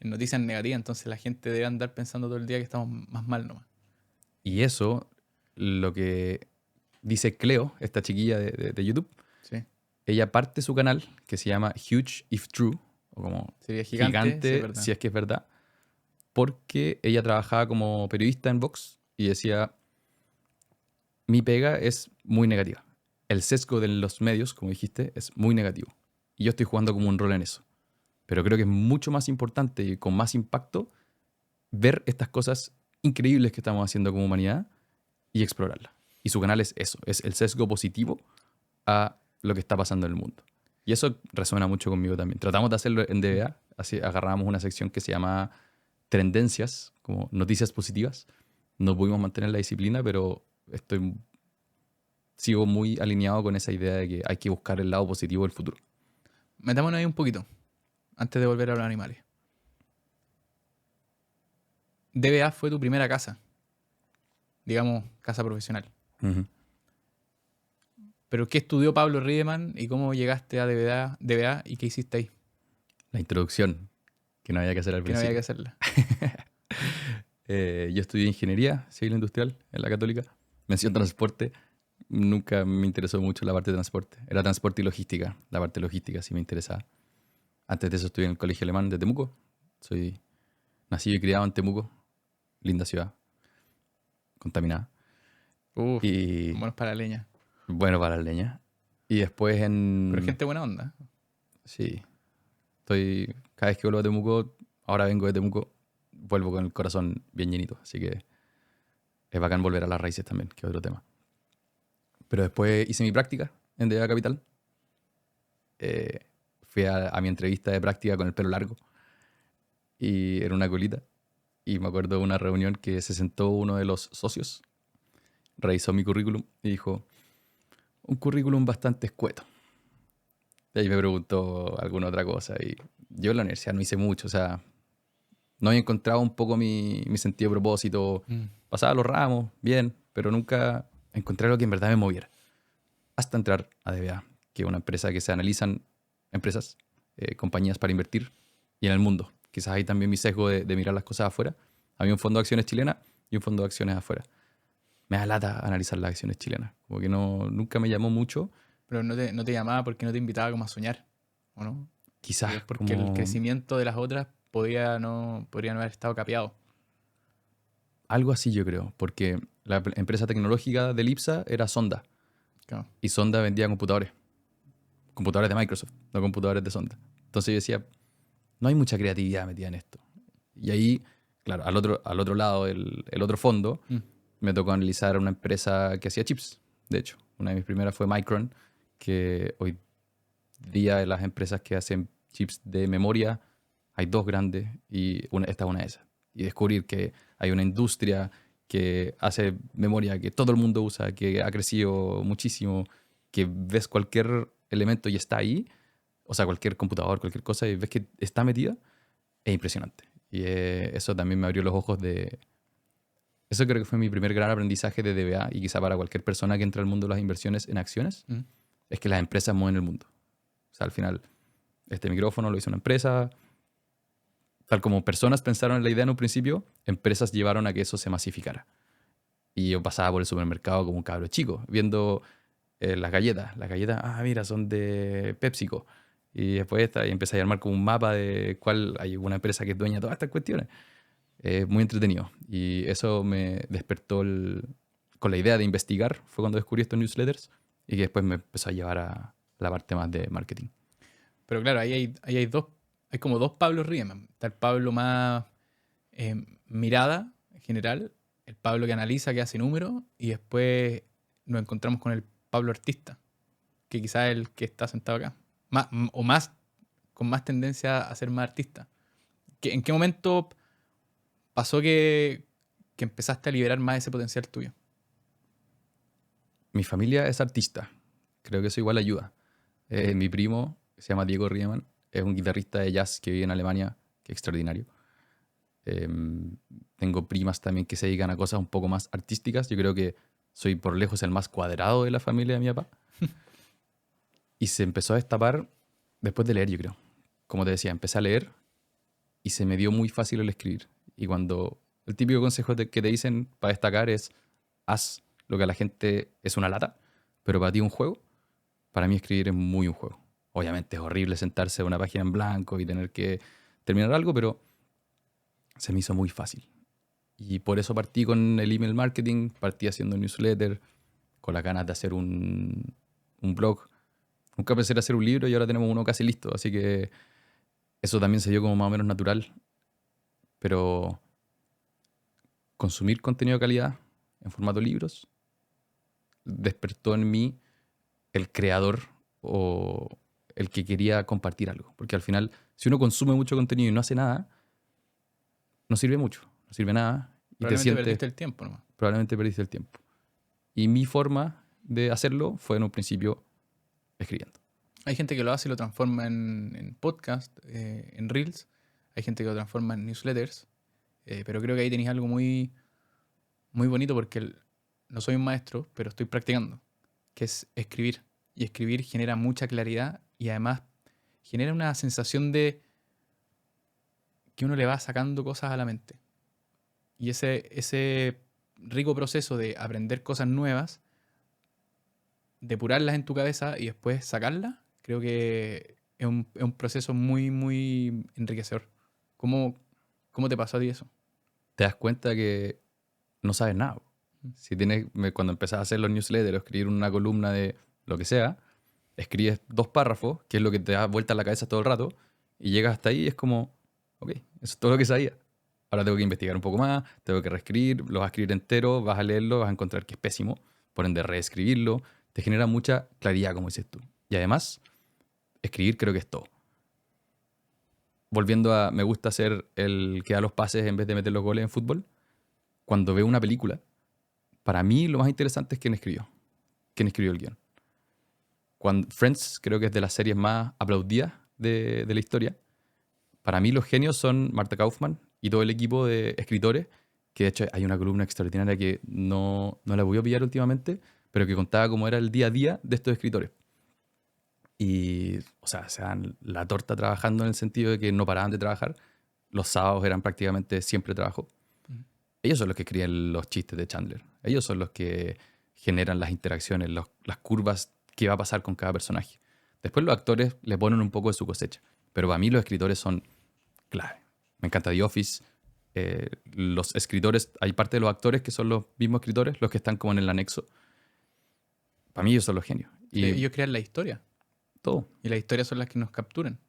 noticias negativas, entonces la gente debe andar pensando todo el día que estamos más mal nomás. Y eso, lo que dice Cleo, esta chiquilla de YouTube, Sí, ella parte su canal que se llama Huge If True, o como sería gigante, sí es gigante verdad. si es que es verdad, porque ella trabajaba como periodista en Vox y decía, mi pega es muy negativa. El sesgo de los medios, como dijiste, es muy negativo. Y yo estoy jugando como un rol en eso. Pero creo que es mucho más importante y con más impacto ver estas cosas increíbles que estamos haciendo como humanidad y explorarlas. Y su canal es eso, es el sesgo positivo a lo que está pasando en el mundo. Y eso resuena mucho conmigo también. Tratamos de hacerlo en DBA, así agarramos una sección que se llama Tendencias, como noticias positivas. No pudimos mantener la disciplina, pero sigo muy alineado con esa idea de que hay que buscar el lado positivo del futuro. Metámonos ahí un poquito, antes de volver a los animales. DBA fue tu primera casa, digamos, casa profesional. Ujú. Pero ¿qué estudió Pablo Riedemann y cómo llegaste a DBA y qué hiciste ahí? La introducción que no había que hacer al Que no había que principio. hacerla. Yo estudié ingeniería civil industrial en la Católica. Mención transporte. Nunca me interesó mucho la parte de transporte. Era transporte y logística. La parte logística sí me interesaba. Antes de eso estudié en el Colegio Alemán de Temuco. Soy nacido y criado en Temuco. Linda ciudad. Contaminada. Uf, Y buenos para la leña. bueno para la leña. Y después Pero en... gente buena onda. Sí. Cada vez que vuelvo a Temuco, ahora vengo de Temuco, vuelvo con el corazón bien llenito. Así que es bacán volver a las raíces también, que es otro tema. Pero después hice mi práctica en DEA Capital. Eh, Fui a mi entrevista de práctica con el pelo largo y era una colita. Y me acuerdo de una reunión que se sentó uno de los socios, revisó mi currículum y dijo, un currículum bastante escueto. Y ahí me preguntó alguna otra cosa. Y yo en la universidad no hice mucho, o sea, no había encontrado un poco mi sentido de propósito. Mm. Pasaba los ramos, bien, pero nunca encontré algo que en verdad me moviera. Hasta entrar a DBA, que es una empresa que se analizan empresas, compañías para invertir y en el mundo. Quizás ahí también mi sesgo de mirar las cosas afuera. Había un fondo de acciones chilena y un fondo de acciones afuera. Me da lata analizar las acciones chilenas. Como que no, nunca me llamó mucho. Pero no te llamaba porque no te invitaba como a soñar, ¿o no? Quizás Es porque el como crecimiento de las otras podría no haber estado capeado. algo así yo creo. Porque la empresa tecnológica de Lipsa era Sonda. Claro. Y Sonda vendía computadores. Computadores de Microsoft, no computadores de Sonda. Entonces yo decía, no hay mucha creatividad metida en esto. Y ahí, claro, al otro lado, el otro fondo, Mm. me tocó analizar una empresa que hacía chips. De hecho, una de mis primeras fue Micron, que hoy día de las empresas que hacen chips de memoria, hay dos grandes y esta es una de esas. Y descubrir que hay una industria que hace memoria que todo el mundo usa, que ha crecido muchísimo, que ves cualquier elemento y está ahí, o sea, cualquier computador, cualquier cosa, y ves que está metida, es impresionante. Y eso también me abrió los ojos de... Eso creo que fue mi primer gran aprendizaje de DBA y quizá para cualquier persona que entra al mundo de las inversiones en acciones, Mm. es que las empresas mueven el mundo. O sea, al final, este micrófono lo hizo una empresa, tal como personas pensaron en la idea en un principio, empresas llevaron a que eso se masificara. Y yo pasaba por el supermercado como un cabro chico, viendo las galletas. Las galletas, ah, mira, son de PepsiCo. Y después y empecé a armar como un mapa de cuál hay una empresa que es dueña de todas estas cuestiones. Muy entretenido. Y eso me despertó con la idea de investigar. Fue cuando descubrí estos newsletters y que después me empezó a llevar a la parte más de marketing. Pero claro, ahí hay como dos Pablo Riemann. Está el Pablo más mirada en general, el Pablo que analiza, que hace números, y después nos encontramos con el Pablo artista, que quizás es el que está sentado acá. O más, con más tendencia a ser más artista. ¿En qué momento pasó que empezaste a liberar más ese potencial tuyo? Mi familia es artista. Creo que eso igual ayuda. Mi primo, que se llama Diego Riemann, es un guitarrista de jazz que vive en Alemania, que es extraordinario. Tengo primas también que se dedican a cosas un poco más artísticas. Yo creo que soy por lejos el más cuadrado de la familia de mi papá. Y se empezó a destapar después de leer, yo creo. Como te decía, empecé a leer y se me dio muy fácil el escribir. Y cuando el típico consejo que te dicen para destacar es haz lo que a la gente es una lata, pero para ti un juego, para mí escribir es muy un juego. Obviamente es horrible sentarse a una página en blanco y tener que terminar algo, pero se me hizo muy fácil. Y por eso partí con el email marketing, partí haciendo un newsletter, con las ganas de hacer un blog. Nunca pensé en hacer un libro y ahora tenemos uno casi listo, así que eso también se dio como más o menos natural. Pero consumir contenido de calidad en formato libros despertó en mí el creador o el que quería compartir algo. Porque al final, si uno consume mucho contenido y no hace nada, no sirve mucho, no sirve nada y te Probablemente sientes, perdiste el tiempo nomás. probablemente perdiste el tiempo. Y mi forma de hacerlo fue en un principio escribiendo. Hay gente que lo hace y lo transforma en podcast, en reels. Hay gente que lo transforma en newsletters. Pero creo que ahí tenéis algo muy, muy bonito porque no soy un maestro, pero estoy practicando, que es escribir. Y escribir genera mucha claridad y además genera una sensación de que uno le va sacando cosas a la mente. Y ese rico proceso de aprender cosas nuevas, depurarlas en tu cabeza y después sacarlas, creo que es un proceso muy, muy enriquecedor. ¿Cómo, cómo te pasó a ti eso? Te das cuenta que no sabes nada. Si tienes, cuando empezás a hacer los newsletters o escribir una columna de lo que sea, escribes 2 párrafos, que es lo que te da vuelta a la cabeza todo el rato, y llegas hasta ahí y es como, ok, eso es todo lo que sabía. Ahora tengo que investigar un poco más, tengo que reescribir, lo vas a escribir entero, vas a leerlo, vas a encontrar que es pésimo, por ende reescribirlo, te genera mucha claridad, como dices tú. Y además, escribir creo que es todo. Volviendo a, me gusta ser el que da los pases en vez de meter los goles en fútbol. Cuando veo una película, para mí lo más interesante es quién escribió el guión. Cuando Friends creo que es de las series más aplaudidas de la historia. Para mí los genios son Marta Kaufman y todo el equipo de escritores, que de hecho hay una columna extraordinaria que no la voy a pillar últimamente, pero que contaba cómo era el día a día de estos escritores. Y, o sea, se dan la torta trabajando en el sentido de que no paraban de trabajar. Los sábados eran prácticamente siempre trabajo. Mm. Ellos son los que escriben los chistes de Chandler. Ellos son los que generan las interacciones, las curvas que va a pasar con cada personaje. Después los actores le ponen un poco de su cosecha. Pero para mí los escritores son clave. Me encanta The Office. Los escritores, hay parte de los actores que son los mismos escritores, los que están como en el anexo. Para mí ellos son los genios. Sí, Y ellos crean la historia todo, y las historias son las que nos capturan.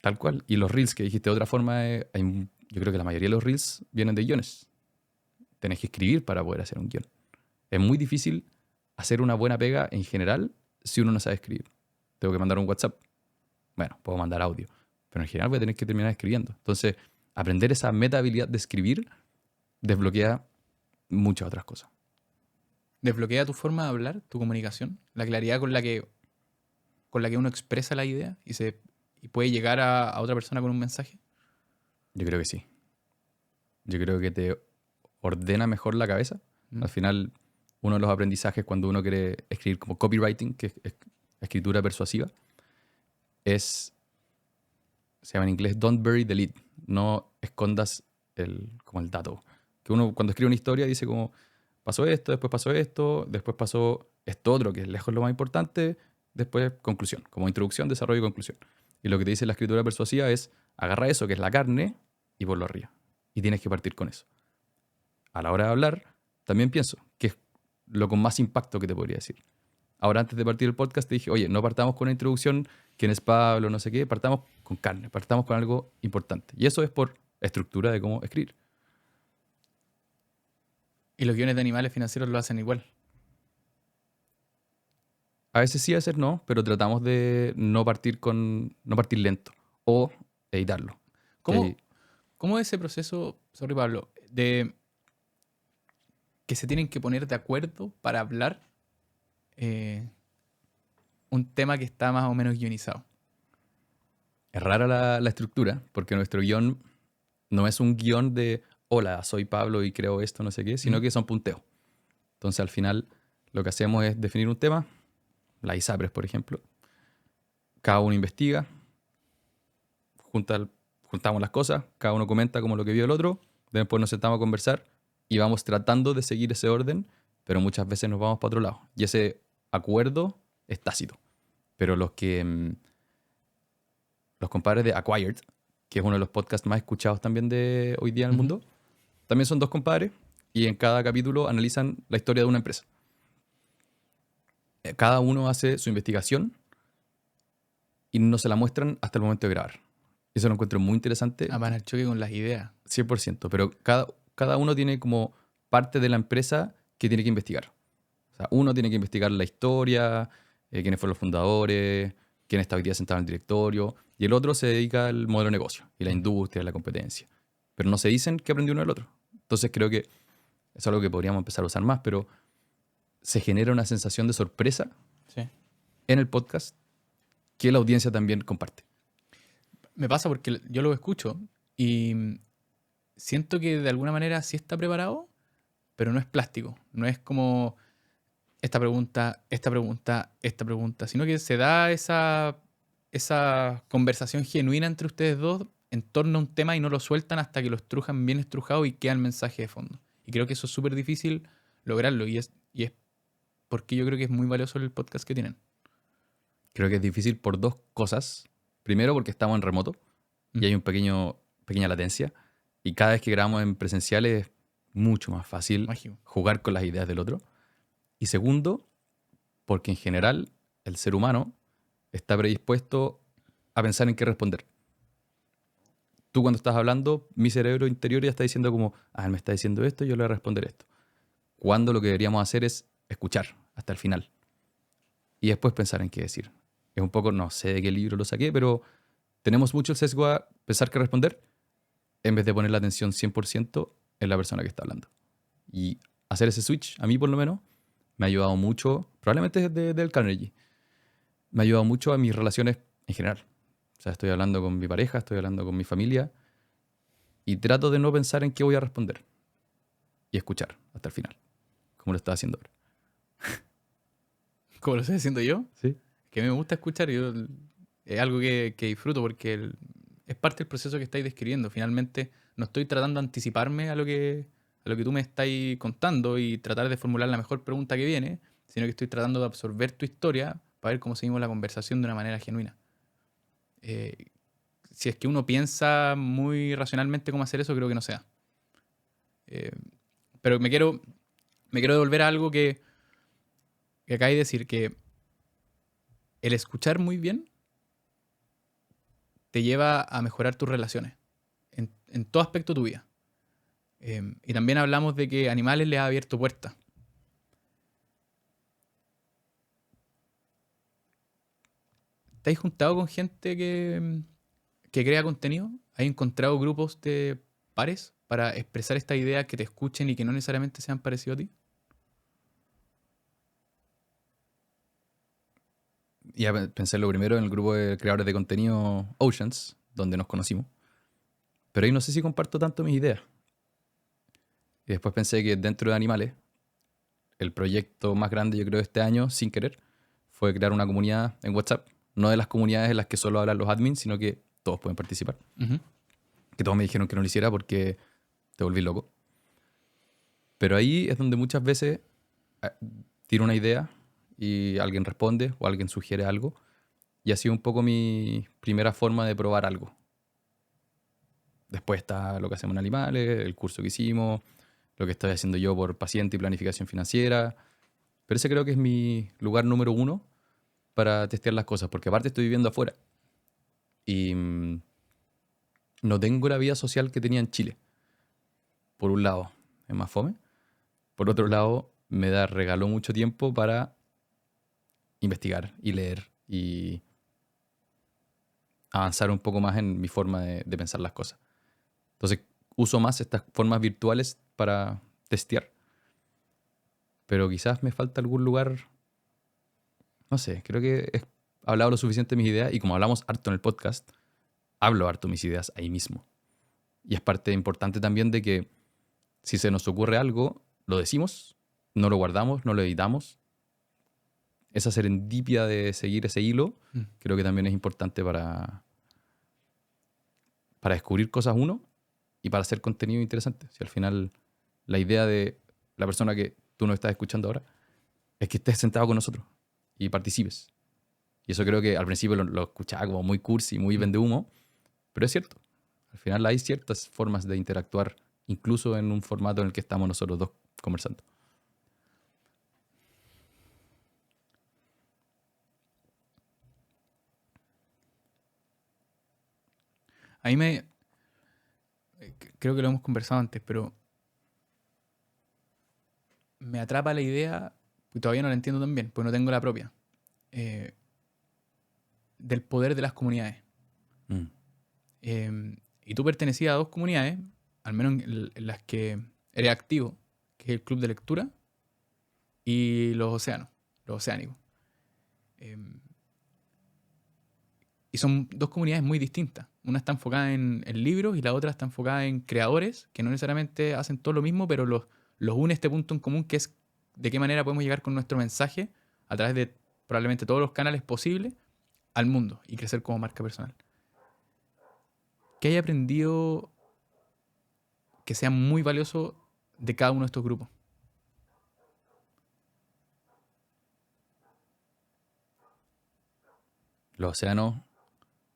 tal cual. Y los reels que dijiste de otra forma, yo creo que la mayoría de los reels vienen de guiones. Tenés que escribir para poder hacer un guión. Es muy difícil hacer una buena pega en general si uno no sabe escribir. Tengo que mandar un WhatsApp. Bueno, puedo mandar audio. Pero en general voy a tener que terminar escribiendo. Entonces, aprender esa meta habilidad de escribir desbloquea muchas otras cosas. Desbloquea tu forma de hablar, tu comunicación, la claridad con la que uno expresa la idea y puede llegar a otra persona con un mensaje. Yo creo que sí. Yo creo que te ordena mejor la cabeza. Mm. Al final, uno de los aprendizajes cuando uno quiere escribir como copywriting, que es escritura persuasiva, se llama en inglés don't bury the lead. No escondas como el dato. Que uno cuando escribe una historia dice como pasó esto, después pasó esto otro, que es lejos lo más importante, después conclusión, como introducción, desarrollo y conclusión. Y lo que te dice la escritura persuasiva es agarra eso, que es la carne, y ponlo arriba. Y tienes que partir con eso. A la hora de hablar, también pienso que es lo con más impacto que te podría decir. Ahora, antes de partir el podcast, te dije, oye, no partamos con una introducción, quién es Pablo, no sé qué, partamos con carne, partamos con algo importante. Y eso es por estructura de cómo escribir. Y los guiones de animales financieros lo hacen igual. A veces sí, a veces no, pero tratamos de no partir lento o editarlo. Que ¿Cómo, cómo es ese proceso, sorry Pablo, de que se tienen que poner de acuerdo para hablar eh, un tema que está más o menos guionizado? es rara la estructura, porque nuestro guión no es un guión de, hola, soy Pablo y creo esto, no sé qué, sino Mm. que son punteos. Entonces, al final, lo que hacemos es definir un tema, la ISAPRES, por ejemplo. Cada uno investiga, juntamos las cosas, cada uno comenta como lo que vio el otro, después nos sentamos a conversar y vamos tratando de seguir ese orden, pero muchas veces nos vamos para otro lado. Y ese acuerdo es tácito. Pero los compadres de Acquired, que es uno de los podcasts más escuchados también de hoy día en el Ujú. mundo, también son dos compadres y en cada capítulo analizan la historia de una empresa. Cada uno hace su investigación y no se la muestran hasta el momento de grabar. Eso lo encuentro muy interesante, Van al choque con las ideas. 100%, pero cada uno tiene como parte de la empresa que tiene que investigar. O sea, uno tiene que investigar la historia, quiénes fueron los fundadores, quién está hoy día sentado en el directorio, y el otro se dedica al modelo de negocio y la Mm. industria, la competencia. Pero no se dicen qué aprendió uno del otro. Entonces creo que es algo que podríamos empezar a usar más, pero se genera una sensación de sorpresa Sí. en el podcast que la audiencia también comparte. Me pasa porque yo lo escucho y siento que de alguna manera sí está preparado, pero no es plástico. No es como esta pregunta, esta pregunta, esta pregunta, sino que se da esa conversación genuina entre ustedes dos en torno a un tema y no lo sueltan hasta que lo estrujan bien estrujado y queda el mensaje de fondo. Y creo que eso es súper difícil lograrlo y es porque yo creo que es muy valioso el podcast que tienen. Creo que es difícil por dos cosas. Primero, porque estamos en remoto Mm. y hay pequeña latencia. Y cada vez que grabamos en presencial es mucho más fácil Mágico. jugar con las ideas del otro. Y segundo, porque en general el ser humano está predispuesto a pensar en qué responder. Tú cuando estás hablando, mi cerebro interior ya está diciendo como, él me está diciendo esto, yo le voy a responder esto. Cuando lo que deberíamos hacer es escuchar hasta el final y después pensar en qué decir. Es un poco, no sé de qué libro lo saqué, pero tenemos mucho el sesgo a pensar qué responder en vez de poner la atención 100% en la persona que está hablando. Y hacer ese switch, a mí por lo menos, me ha ayudado mucho, probablemente desde del Carnegie, me ha ayudado mucho a mis relaciones en general. O sea, estoy hablando con mi pareja, estoy hablando con mi familia y trato de no pensar en qué voy a responder y escuchar hasta el final, como lo estaba haciendo ahora. Como lo estoy haciendo yo, ¿Sí? que me gusta escuchar, es algo que disfruto porque es parte del proceso que estáis describiendo. Finalmente, no estoy tratando de anticiparme a lo que tú me estáis contando y tratar de formular la mejor pregunta que viene, sino que estoy tratando de absorber tu historia para ver cómo seguimos la conversación de una manera genuina. Eh, si es que uno piensa muy racionalmente cómo hacer eso, creo que no sea. Eh, pero me quiero devolver a algo que acabáis de decir, que el escuchar muy bien te lleva a mejorar tus relaciones en todo aspecto de tu vida. Y también hablamos de que animales les ha abierto puertas. ¿Te has juntado con gente que crea contenido? ¿Has encontrado grupos de pares para expresar esta idea, que te escuchen y que no necesariamente sean parecidos a ti? Ya pensé lo primero en el grupo de creadores de contenido Oceans, donde nos conocimos. Pero ahí no sé si comparto tanto mis ideas. Y después pensé que dentro de animales, el proyecto más grande, yo creo, de este año, sin querer, fue crear una comunidad en WhatsApp. No de las comunidades en las que solo hablan los admins, sino que todos pueden participar. Ujú. Que todos me dijeron que no lo hiciera porque te volví loco. Pero ahí es donde muchas veces ah, tiro una idea y alguien responde o alguien sugiere algo. Y ha sido un poco mi primera forma de probar algo. Después está lo que hacemos en animales, el curso que hicimos, lo que estoy haciendo yo por paciente y planificación financiera. Pero ese creo que es mi lugar número uno para testear las cosas, porque aparte estoy viviendo afuera y no tengo la vida social que tenía en Chile. Por un lado, es más fome. Por otro lado, regaló mucho tiempo para investigar y leer y avanzar un poco más en mi forma de pensar las cosas. Entonces, uso más estas formas virtuales para testear, pero quizás me falta algún lugar, no sé, creo que he hablado lo suficiente de mis ideas y como hablamos harto en el podcast, hablo harto mis ideas ahí mismo. Y es parte importante también de que si se nos ocurre algo, lo decimos, no lo guardamos, no lo editamos. Esa serendipia de seguir ese hilo creo que también es importante para descubrir cosas uno y para hacer contenido interesante. Si al final la idea de la persona que tú nos estás escuchando ahora es que estés sentado con nosotros y participes. Y eso creo que al principio lo escuchaba como muy cursi, muy vende humo, pero es cierto. Al final hay ciertas formas de interactuar, incluso en un formato en el que estamos nosotros dos conversando. A mí me... Creo que lo hemos conversado antes, pero me atrapa la idea, y todavía no la entiendo tan bien, porque no tengo la propia, eh, del poder de las comunidades. Mm. Y tú pertenecías a dos comunidades, al menos en las que eres activo, que es el Club de Lectura y los Océanos, los Oceánicos. Y son dos comunidades muy distintas. Una está enfocada en libros y la otra está enfocada en creadores, que no necesariamente hacen todo lo mismo, pero los une este punto en común, que es de qué manera podemos llegar con nuestro mensaje a través de probablemente todos los canales posibles al mundo y crecer como marca personal. ¿Qué hay aprendido que sea muy valioso de cada uno de estos grupos? Los océanos,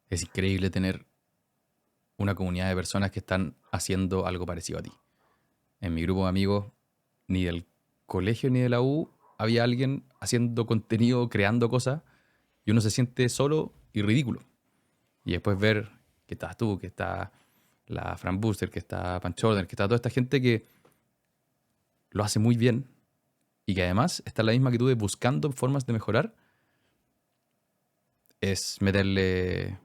es increíble tener una comunidad de personas que están haciendo algo parecido a ti. En mi grupo de amigos, ni del colegio ni de la U, había alguien haciendo contenido, creando cosas, y uno se siente solo y ridículo. Y después ver que estás tú, que está la Fran Booster, que está Pancho Order, que está toda esta gente que lo hace muy bien y que además está en la misma actitud de buscando formas de mejorar, es meterle,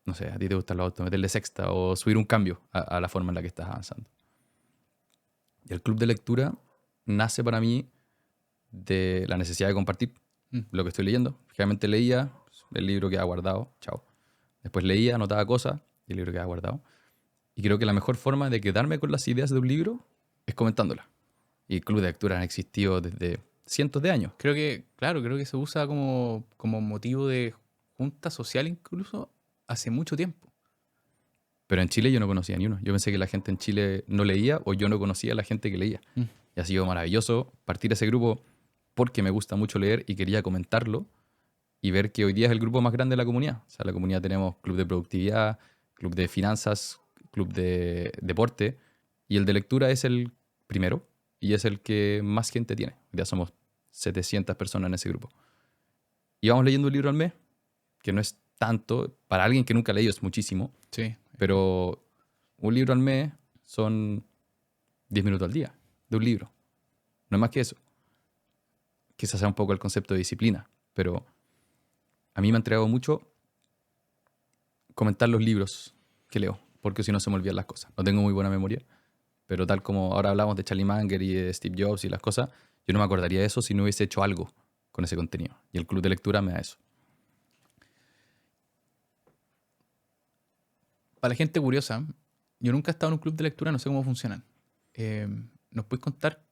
no sé, a ti te gustan los autos, meterle sexta o subir un cambio a la forma en la que estás avanzando. Y el club de lectura nace para mí de la necesidad de compartir lo que estoy leyendo. Generalmente leía el libro que ha guardado, chao. Después leía, anotaba cosas y el libro que ha guardado. Y creo que la mejor forma de quedarme con las ideas de un libro es comentándolas. Y el club de lectura han existido desde cientos de años. Creo que, claro, creo que se usa como motivo de junta social incluso hace mucho tiempo. Pero en Chile yo no conocía ni uno. Yo pensé que la gente en Chile no leía o yo no conocía a la gente que leía. Y ha sido maravilloso partir ese grupo porque me gusta mucho leer y quería comentarlo y ver que hoy día es el grupo más grande de la comunidad. O sea, en la comunidad tenemos club de productividad, club de finanzas, club de deporte y el de lectura es el primero y es el que más gente tiene. Ya somos 700 personas en ese grupo. Y vamos leyendo un libro al mes, que no es tanto, para alguien que nunca ha leído es muchísimo, Sí. pero un libro al mes son 10 minutos al día de un libro. No es más que eso. Quizás sea un poco el concepto de disciplina, pero a mí me ha entregado mucho comentar los libros que leo, porque si no se me olvidan las cosas. No tengo muy buena memoria, pero tal como ahora hablamos de Charlie Munger y de Steve Jobs y las cosas, yo no me acordaría de eso si no hubiese hecho algo con ese contenido. Y el club de lectura me da eso. Para la gente curiosa, yo nunca he estado en un club de lectura, no sé cómo funcionan. ¿Nos puedes contar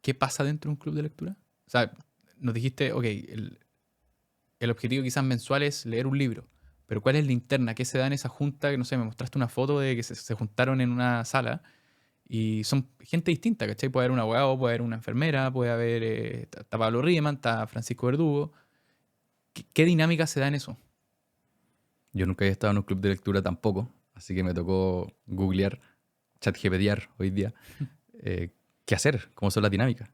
qué pasa dentro de un club de lectura? O sea, nos dijiste, ok, el objetivo quizás mensual es leer un libro, pero ¿cuál es la interna? ¿Qué se da en esa junta? Que no sé, me mostraste una foto de que se juntaron en una sala y son gente distinta, ¿cachai? Puede haber un abogado, puede haber una enfermera, puede haber, está Pablo Riemann, está Francisco Verdugo. ¿Qué dinámica se da en eso? Yo nunca he estado en un club de lectura tampoco, así que me tocó googlear, chatgptear hoy día, qué hacer, cómo son las dinámicas.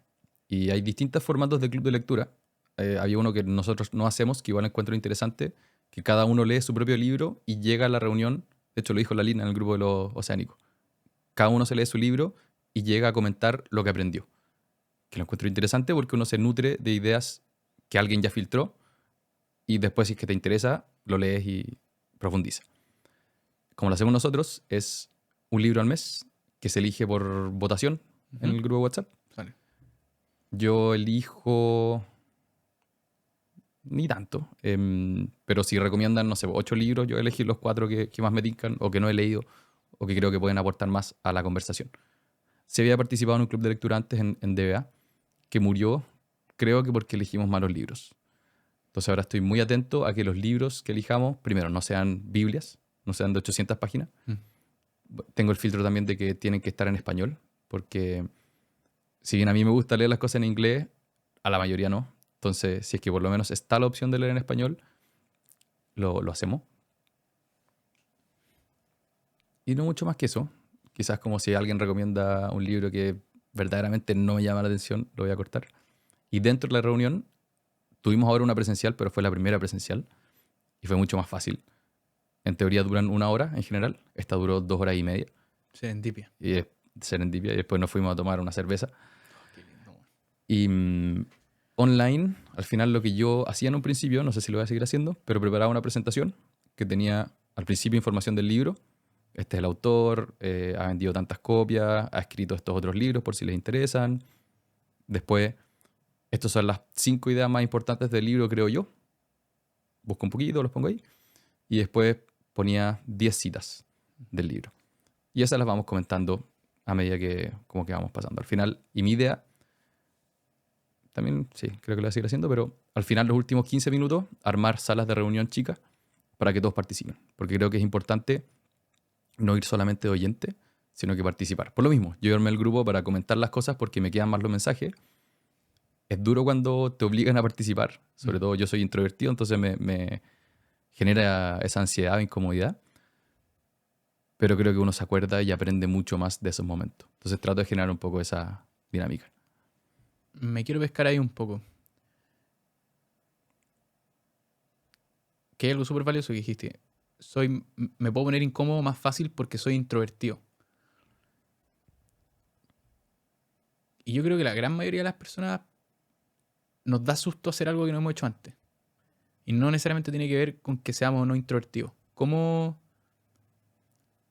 Y hay distintos formatos de club de lectura. Había uno que nosotros no hacemos, que igual encuentro interesante, que cada uno lee su propio libro y llega a la reunión, de hecho lo dijo la Lina en el grupo de los oceánicos, cada uno se lee su libro y llega a comentar lo que aprendió. Que lo encuentro interesante porque uno se nutre de ideas que alguien ya filtró y después si es que te interesa, lo lees y profundiza. Como lo hacemos nosotros, es un libro al mes que se elige por votación en el grupo de WhatsApp. Vale. Yo elijo ni tanto, pero si recomiendan, no sé, 8 libros, yo elegí los 4 que más me tincan o que no he leído o que creo que pueden aportar más a la conversación. Se había participado en un club de lectura antes en DBA, que murió, creo que porque elegimos malos libros. Entonces ahora estoy muy atento a que los libros que elijamos, primero, no sean Biblias, no sean de 800 páginas. Mm. Tengo el filtro también de que tienen que estar en español, porque si bien a mí me gusta leer las cosas en inglés, a la mayoría no. Entonces, si es que por lo menos está la opción de leer en español, lo hacemos. Y no mucho más que eso. Quizás como si alguien recomienda un libro que verdaderamente no me llama la atención, lo voy a cortar. Y dentro de la reunión tuvimos ahora una presencial, pero fue la primera presencial y fue mucho más fácil. En teoría duran 1 hora en general. Esta duró 2 horas y media. Serendipia. Y es serendipia. Y después nos fuimos a tomar una cerveza. Oh, qué lindo, weón. Y online, al final lo que yo hacía en un principio, no sé si lo voy a seguir haciendo, pero preparaba una presentación que tenía al principio información del libro. Este es el autor, ha vendido tantas copias, ha escrito estos otros libros por si les interesan. Después, estas son las 5 ideas más importantes del libro, creo yo. Busco un poquito, los pongo ahí. Y después ponía 10 citas del libro. Y esas las vamos comentando a medida que como que vamos pasando. Al final, y mi idea, también sí, creo que lo voy a seguir haciendo, pero al final los últimos 15 minutos, armar salas de reunión chicas para que todos participen. Porque creo que es importante no ir solamente de oyente, sino que participar. Por lo mismo, yo armé el grupo para comentar las cosas porque me quedan más los mensajes. Es duro cuando te obligan a participar. Sobre todo yo soy introvertido, entonces me genera esa ansiedad o incomodidad. Pero creo que uno se acuerda y aprende mucho más de esos momentos. Entonces trato de generar un poco esa dinámica. Me quiero pescar ahí un poco. Que hay algo súper valioso que dijiste. Me puedo poner incómodo más fácil porque soy introvertido. Y yo creo que la gran mayoría de las personas nos da susto hacer algo que no hemos hecho antes. Y no necesariamente tiene que ver con que seamos o no introvertidos. ¿Cómo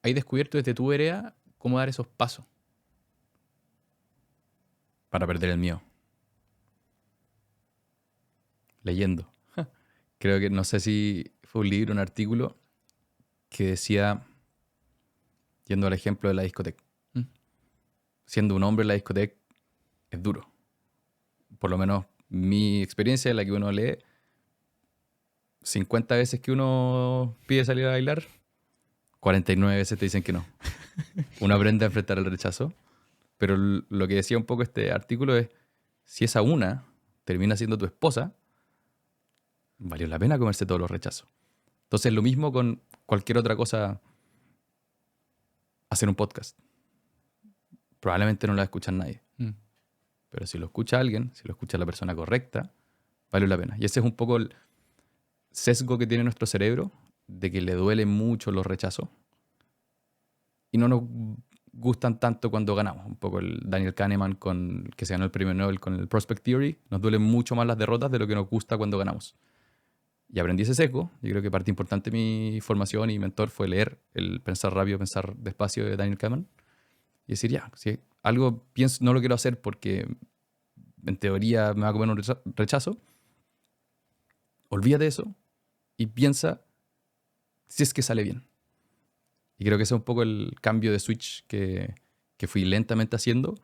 hay descubierto desde tu vereda cómo dar esos pasos? Para perder el miedo. Leyendo. Creo que no sé si fue un libro, un artículo que decía, yendo al ejemplo de la discoteca. ¿Mm? Siendo un hombre en la discoteca es duro. Por lo menos mi experiencia en la que uno lee, 50 veces que uno pide salir a bailar, 49 veces te dicen que no. Uno aprende a enfrentar el rechazo, pero lo que decía un poco este artículo es, si esa una termina siendo tu esposa, valió la pena comerse todos los rechazos. Entonces lo mismo con cualquier otra cosa, hacer un podcast. Probablemente no lo va a escuchar nadie. Mm. Pero si lo escucha alguien, si lo escucha la persona correcta, vale la pena. Y ese es un poco el sesgo que tiene nuestro cerebro, de que le duelen mucho los rechazos. Y no nos gustan tanto cuando ganamos. Un poco el Daniel Kahneman, que se ganó el premio Nobel con el Prospect Theory, nos duelen mucho más las derrotas de lo que nos gusta cuando ganamos. Y aprendí ese sesgo. Yo creo que parte importante de mi formación y mentor fue leer el Pensar rápido, pensar despacio de Daniel Kahneman. Y decir, ya, si algo pienso, no lo quiero hacer porque en teoría me va a comer un rechazo, olvídate de eso y piensa si es que sale bien. Y creo que ese es un poco el cambio de switch que fui lentamente haciendo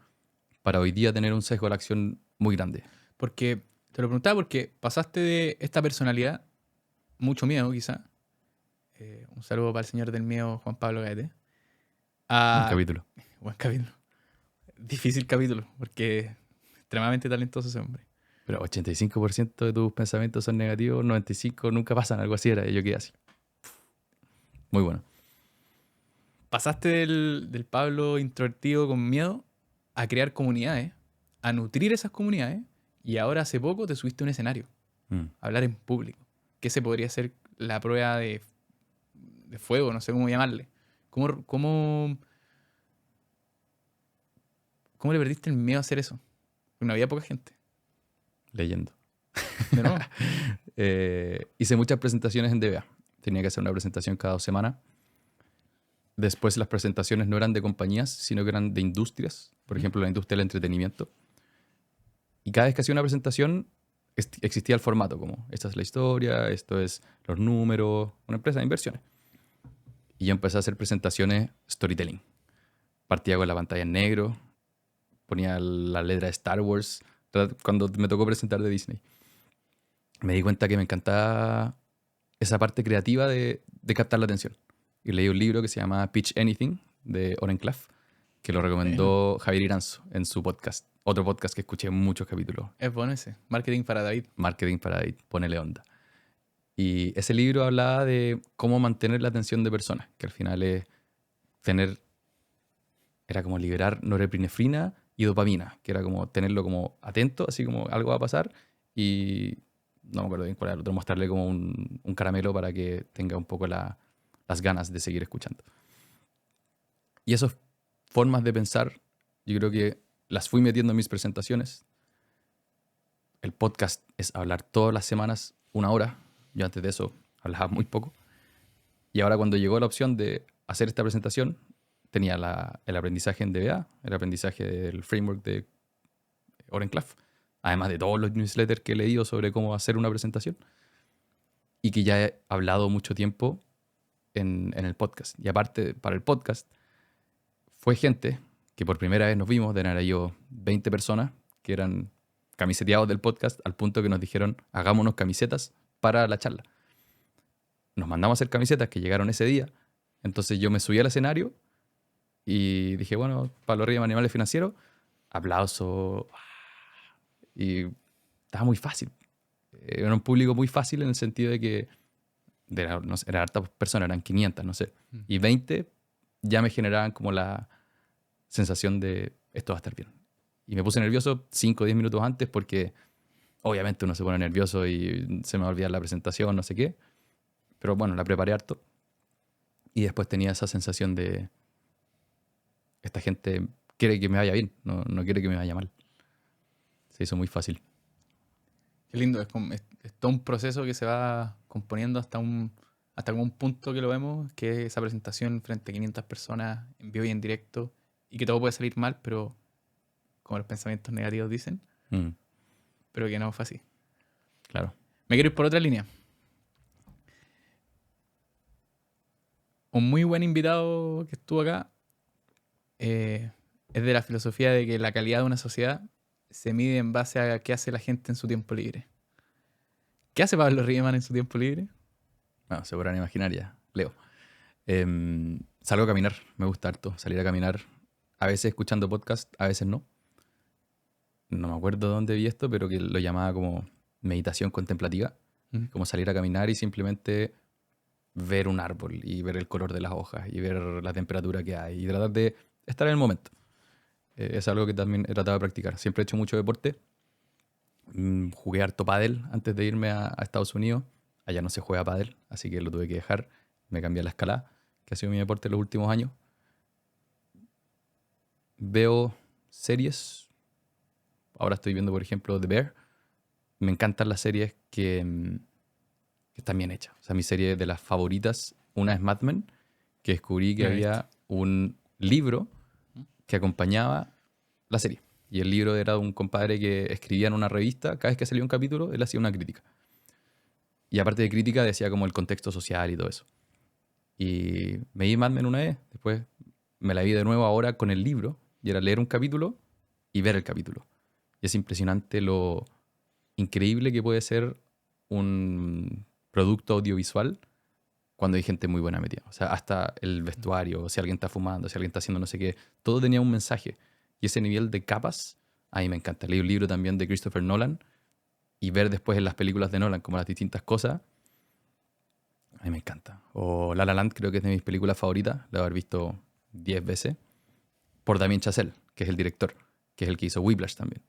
para hoy día tener un sesgo de la acción muy grande. Porque, te lo preguntaba porque pasaste de esta personalidad, mucho miedo quizá, un saludo para el señor del miedo, Juan Pablo Gaete, Un a... capítulo. Buen capítulo. Difícil capítulo, porque es extremadamente talentoso ese hombre. Pero 85% de tus pensamientos son negativos, 95% nunca pasan, algo así era. Y yo quedé así. Muy bueno. Pasaste del Pablo introvertido con miedo a crear comunidades, a nutrir esas comunidades, y ahora hace poco te subiste a un escenario, Mm. a hablar en público. Que ese podría ser la prueba de fuego, no sé cómo llamarle. ¿Cómo le perdiste el miedo a hacer eso? Porque no había poca gente. Leyendo. De nuevo. Hice muchas presentaciones en DBA. Tenía que hacer una presentación cada 2 semanas. Después las presentaciones no eran de compañías, sino que eran de industrias. Por ejemplo, la industria del entretenimiento. Y cada vez que hacía una presentación existía el formato, como esta es la historia, esto es los números, una empresa de inversiones. Y yo empecé a hacer presentaciones storytelling. Partía con la pantalla en negro, ponía la letra de Star Wars, cuando me tocó presentar de Disney. Me di cuenta que me encantaba esa parte creativa de captar la atención. Y leí un libro que se llama Pitch Anything, de Oren Klaff, que lo Bueno, recomendó Javier Iranzo en su podcast. Otro podcast que escuché muchos capítulos, es bueno ese. Marketing para David. Marketing para David, ponele onda. Y ese libro hablaba de cómo mantener la atención de personas, que al final es tener, era como liberar norepinefrina y dopamina, que era como tenerlo como atento, así como algo va a pasar, y no me acuerdo bien cuál era el otro, mostrarle como un caramelo para que tenga un poco las ganas de seguir escuchando. Y esas formas de pensar, yo creo que las fui metiendo en mis presentaciones. El podcast es hablar todas las semanas 1 hora. Yo antes de eso hablaba muy poco. Y ahora cuando llegó la opción de hacer esta presentación, tenía el aprendizaje en DBA, el aprendizaje del framework de Oren Klaff, además de todos los newsletters que he leído sobre cómo hacer una presentación y que ya he hablado mucho tiempo en el podcast. Y aparte, para el podcast, fue gente que por primera vez nos vimos, de nada yo 20 personas que eran camiseteados del podcast, al punto que nos dijeron, hagámonos camisetas para la charla. Nos mandamos a hacer camisetas que llegaron ese día. Entonces yo me subí al escenario y dije, bueno, Pablo Reyes, Animales Financieros, aplauso. Y estaba muy fácil. Era un público muy fácil en el sentido de que no sé, eran hartas personas, eran 500, no sé. Mm. Y 20 ya me generaban como la sensación de esto va a estar bien. Y me puse nervioso 5 o 10 minutos antes porque obviamente uno se pone nervioso y se me va a olvidar la presentación, no sé qué. Pero bueno, la preparé harto. Y después tenía esa sensación de esta gente quiere que me vaya bien, no quiere que me vaya mal. Se hizo muy fácil. Qué lindo, es todo un proceso que se va componiendo hasta como un punto que lo vemos, que es esa presentación frente a 500 personas en vivo y en directo, y que todo puede salir mal, pero como los pensamientos negativos dicen, Mm, pero que no fue así. claro. Me quiero ir por otra línea. Un muy buen invitado que estuvo acá es de la filosofía de que la calidad de una sociedad se mide en base a qué hace la gente en su tiempo libre. ¿Qué hace Pablo Riemann en su tiempo libre? Bueno, se podrán imaginar ya. Leo. Salgo a caminar. Me gusta harto salir a caminar. A veces escuchando podcast, a veces no. No me acuerdo dónde vi esto, pero que lo llamaba como meditación contemplativa. Mm. Como salir a caminar y simplemente ver un árbol y ver el color de las hojas y ver la temperatura que hay y tratar de estar en el momento. Es algo que también he tratado de practicar. Siempre he hecho mucho deporte. Jugué harto pádel antes de irme a Estados Unidos. Allá no se juega pádel, así que lo tuve que dejar. Me cambié a la escalada, que ha sido mi deporte en los últimos años. Veo series. Ahora estoy viendo, por ejemplo, The Bear. Me encantan las series que están bien hechas. O sea, mi serie de las favoritas, una es Mad Men, que descubrí que No lo he visto. había un libro que acompañaba la serie. Y el libro era de un compadre que escribía en una revista, cada vez que salía un capítulo, él hacía una crítica. Y aparte de crítica, decía como el contexto social y todo eso. Y me vi Mad Men una vez, después me la vi de nuevo ahora con el libro, y era leer un capítulo y ver el capítulo. Y es impresionante lo increíble que puede ser un producto audiovisual cuando hay gente muy buena metida. O sea, hasta el vestuario, si alguien está fumando, si alguien está haciendo no sé qué, todo tenía un mensaje. Y ese nivel de capas, a mí me encanta. Leí un libro también de Christopher Nolan y ver después en las películas de Nolan como las distintas cosas, a mí me encanta. O La La Land creo que es de mis películas favoritas, la he haber visto 10 veces, por Damien Chazelle, que es el director, que es el que hizo Whiplash también.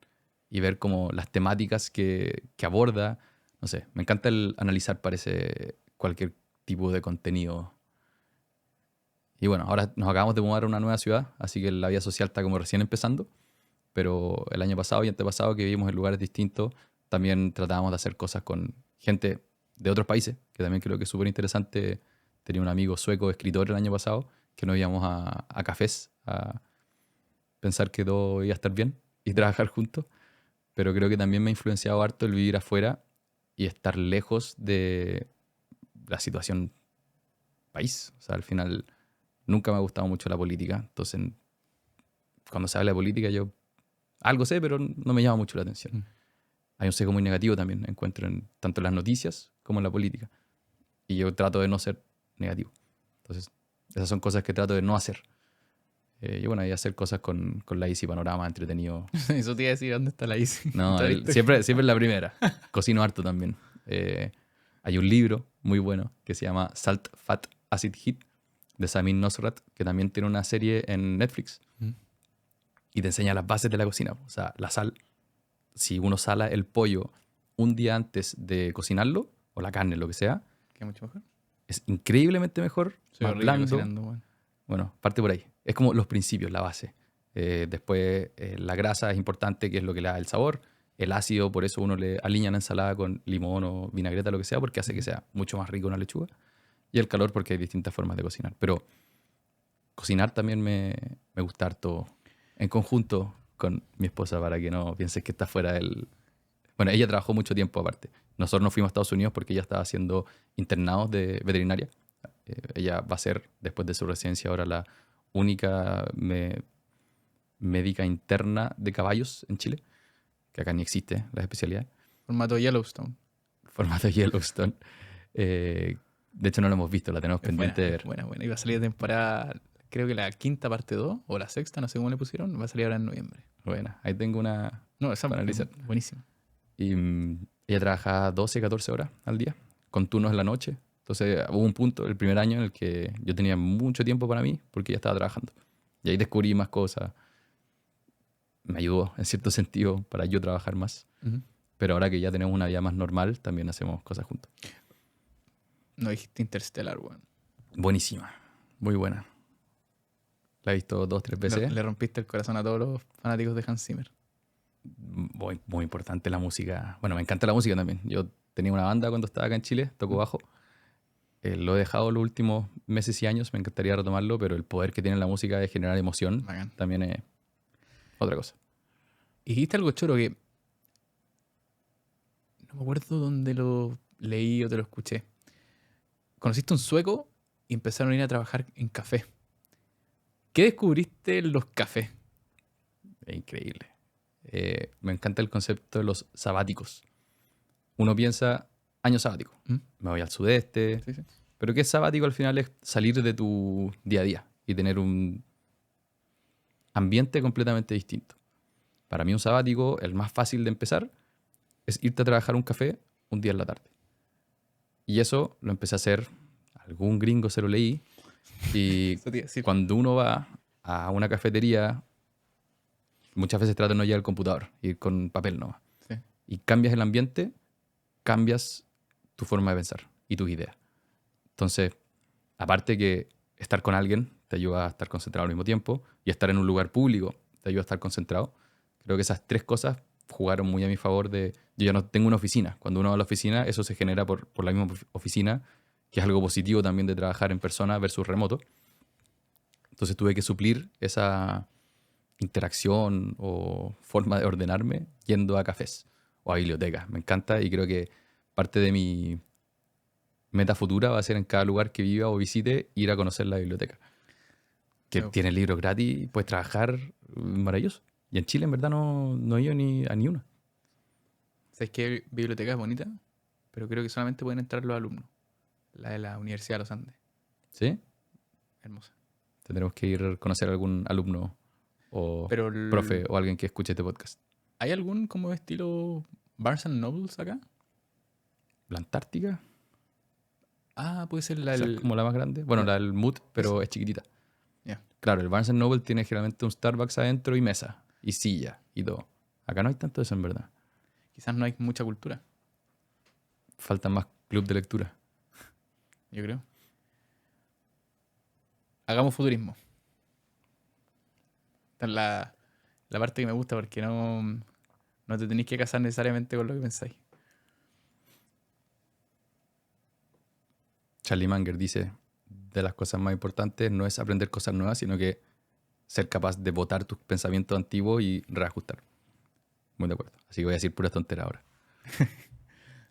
Y ver como las temáticas que aborda, no sé, me encanta el analizar, parece, cualquier tipo de contenido. Y bueno, ahora nos acabamos de mudar a una nueva ciudad, así que la vida social está como recién empezando, pero el año pasado y antepasado que vivimos en lugares distintos, también tratábamos de hacer cosas con gente de otros países, que también creo que es súper interesante. Tenía un amigo sueco, escritor, el año pasado, que nos íbamos a cafés a pensar que todo iba a estar bien y trabajar juntos, pero creo que también me ha influenciado harto el vivir afuera y estar lejos de la situación país. O sea, al final nunca me ha gustado mucho la política. Entonces, cuando se habla de política, yo algo sé, pero no me llama mucho la atención. Mm. Hay un sesgo muy negativo también, encuentro tanto en las noticias como en la política. Y yo trato de no ser negativo. Entonces, esas son cosas que trato de no hacer. Y bueno, y hacer cosas con la Easy Panorama, entretenido. Eso te iba a decir, ¿dónde está la Easy? No, ¿Está listo? siempre es la primera. Cocino harto también. Hay un libro muy bueno que se llama Salt, Fat, Acid, Heat de Samin Nosrat, que también tiene una serie en Netflix Mm. y te enseña las bases de la cocina. O sea, la sal, si uno sala el pollo un día antes de cocinarlo, o la carne, lo que sea, Queda mucho mejor. es increíblemente mejor, Soy más horrible blando. cocinando, weón. Bueno, parte por ahí. Es como los principios, la base. Después, la grasa es importante, que es lo que le da el sabor. El ácido, por eso uno le alinea la ensalada con limón o vinagreta, lo que sea, porque hace que sea mucho más rico una lechuga. Y el calor, porque hay distintas formas de cocinar. Pero cocinar también me gusta harto en conjunto con mi esposa, para que no pienses que está fuera del... Bueno, ella trabajó mucho tiempo aparte. Nosotros nos fuimos a Estados Unidos porque ella estaba haciendo internados de veterinaria. Ella va a ser, después de su residencia, ahora la única médica interna de caballos en Chile, que acá ni existe la especialidad. Formato Yellowstone. Formato Yellowstone. De hecho, no lo hemos visto, la tenemos Es buena, pendiente de es ver. buena, buena. Iba a salir de temporada, creo que la quinta parte 2 o la sexta, no sé cómo le pusieron, va a salir ahora en noviembre. Bueno, ahí tengo una No, esa para analizar. es buenísima. Y ella trabaja 12, 14 horas al día, con turnos en la noche. Entonces hubo un punto, el primer año, en el que yo tenía mucho tiempo para mí porque ella estaba trabajando. Y ahí descubrí más cosas. Me ayudó, en cierto sentido, para yo trabajar más. Ujú. Pero ahora que ya tenemos una vida más normal, también hacemos cosas juntos. No dijiste Interstellar, weón. Buenísima, muy buena. La he visto 2, 3 veces. Le rompiste el corazón a todos los fanáticos de Hans Zimmer. Muy, muy importante la música. Bueno, me encanta la música también. Yo tenía una banda cuando estaba acá en Chile, toco bajo. Lo he dejado los últimos meses y años, me encantaría retomarlo, pero el poder que tiene la música de generar emoción Bacán. también es otra cosa. Y dijiste algo choro que no me acuerdo dónde lo leí o te lo escuché. Conociste un sueco y empezaron a ir a trabajar en café. ¿Qué descubriste en los cafés? Es increíble. Me encanta el concepto de los sabáticos. Uno piensa, año sabático, ¿Mm? me voy al sudeste, Sí, sí. pero ¿qué es sabático al final? Es salir de tu día a día y tener un ambiente completamente distinto. Para mí un sabático, el más fácil de empezar, es irte a trabajar a un café un día en la tarde. Y eso lo empecé a hacer, algún gringo se lo leí, y Eso te iba a decir. cuando uno va a una cafetería, muchas veces trata de no llevar el computador, ir con papel nomás. Sí. Y cambias el ambiente, cambias tu forma de pensar y tus ideas. Entonces, aparte que estar con alguien te ayuda a estar concentrado al mismo tiempo y estar en un lugar público te ayuda a estar concentrado, creo que esas tres cosas jugaron muy a mi favor de... Yo ya no tengo una oficina. Cuando uno va a la oficina, eso se genera por la misma oficina, que es algo positivo también de trabajar en persona versus remoto. Entonces tuve que suplir esa interacción o forma de ordenarme yendo a cafés o a bibliotecas. Me encanta y creo que parte de mi meta futura va a ser en cada lugar que viva o visite ir a conocer la biblioteca. Que Me gusta. tiene libros gratis y puedes trabajar maravilloso. Y en Chile en verdad no he ido ni a ni una. ¿Sabes qué biblioteca es bonita? Pero creo que solamente pueden entrar los alumnos. La de la Universidad de los Andes. ¿Sí? Hermosa. Tendremos que ir a conocer a algún alumno o Pero profe o alguien que escuche este podcast. ¿hay algún como estilo Barnes and Nobles acá? ¿La Antártica? Ah, puede ser la Quizás del... como la más grande. Bueno, la- la del Mood, pero esa. es chiquitita. Ya. Claro, el Barnes Noble tiene generalmente un Starbucks adentro y mesa, y silla, y todo. Acá no hay tanto eso en verdad. Quizás no hay mucha cultura, Falta más club de lectura. yo creo. Hagamos futurismo. Esta es la parte que me gusta porque no te tenéis que casar necesariamente con lo que pensáis. Charlie Munger dice, de las cosas más importantes no es aprender cosas nuevas, sino que ser capaz de botar tus pensamientos antiguos y reajustar. Muy de acuerdo. Así que voy a decir pura tontera ahora.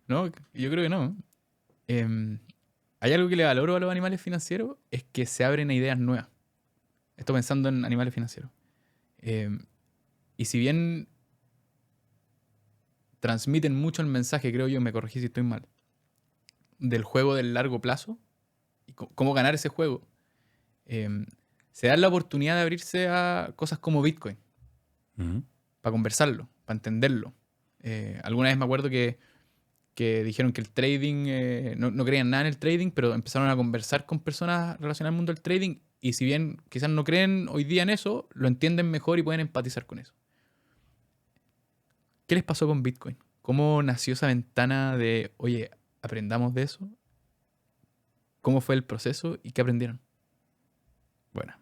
No, yo creo que no. Em, hay algo que le valoro a los animales financieros, es que se abren a ideas nuevas. Estoy pensando en animales financieros. Eh, y si bien transmiten mucho el mensaje, creo yo, me corregí si estoy mal, del juego del largo plazo y cómo ganar ese juego, eh, se da la oportunidad de abrirse a cosas como Bitcoin, Ujú. para conversarlo, para entenderlo. Alguna vez me acuerdo que dijeron que el trading, no creían nada en el trading, pero empezaron a conversar con personas relacionadas al mundo del trading y si bien quizás no creen hoy día en eso, lo entienden mejor y pueden empatizar con eso. ¿Qué les pasó con Bitcoin? ¿Cómo nació esa ventana de, oye, aprendamos de eso? ¿Cómo fue el proceso y qué aprendieron? Bueno,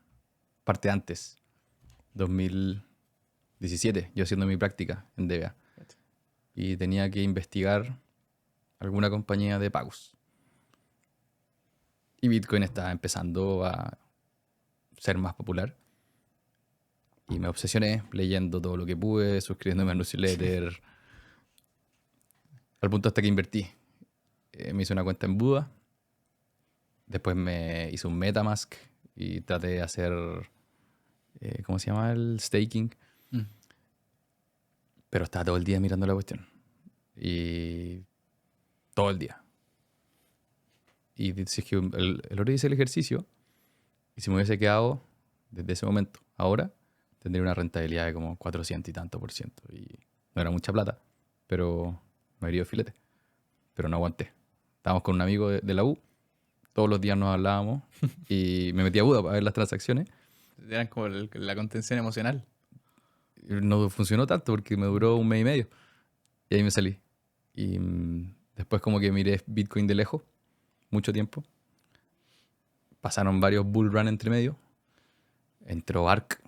parte antes, 2017, yo haciendo mi práctica en DBA. Y tenía que investigar alguna compañía de pagos. Y Bitcoin estaba empezando a ser más popular. Y me obsesioné leyendo todo lo que pude, suscribiéndome a newsletter, al punto hasta que invertí. Me hice una cuenta en Buda, después me hice un MetaMask y traté de hacer, ¿cómo se llama? El staking. Mm. Pero estaba todo el día mirando la cuestión. Y todo el día. Y si es que el otro día hice el ejercicio, y si me hubiese quedado desde ese momento, ahora, tendría una rentabilidad de como 400 y tanto por ciento. Y no era mucha plata, pero me habría ido filete. Pero no aguanté. Estábamos con un amigo de la U, todos los días nos hablábamos, y me metí a Buda para ver las transacciones. Eran como la contención emocional. Y no funcionó tanto porque me duró un mes y medio. Y ahí me salí. Y después como que miré Bitcoin de lejos, mucho tiempo. Pasaron varios bull run entre medio. Entró ARK